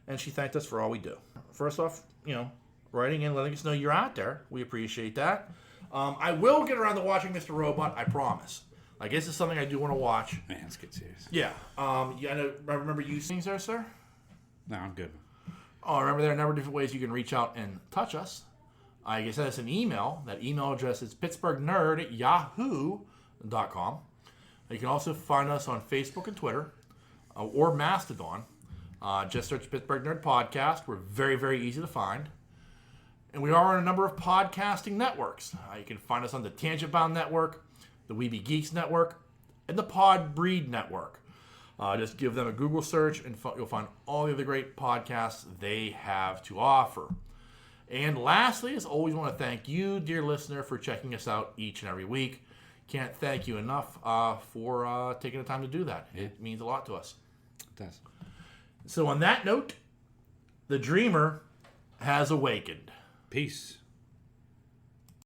[SPEAKER 1] And she thanked us for all we do. First off, you know, writing in, letting us know you're out there. We appreciate that. I will get around to watching Mr. Robot, I promise. Like, this is something I do want to watch.
[SPEAKER 2] Man, let's get serious.
[SPEAKER 1] Yeah. I remember you things there, sir?
[SPEAKER 2] No, I'm good.
[SPEAKER 1] Oh, remember there are a number of different ways you can reach out and touch us. You can send us an email. That email address is pittsburghnerd@yahoo.com. You can also find us on Facebook and Twitter or Mastodon. Just search Pittsburgh Nerd Podcast. We're very, very easy to find. And we are on a number of podcasting networks. You can find us on the Tangent Bound Network, the Weeby Geeks Network, and the Pod Breed Network. Just give them a Google search, and you'll find all the other great podcasts they have to offer. And lastly, as always, I want to thank you, dear listener, for checking us out each and every week. Can't thank you enough for taking the time to do that.
[SPEAKER 2] Yeah.
[SPEAKER 1] It means a lot to us.
[SPEAKER 2] It does.
[SPEAKER 1] So on that note, the dreamer has awakened.
[SPEAKER 2] Peace.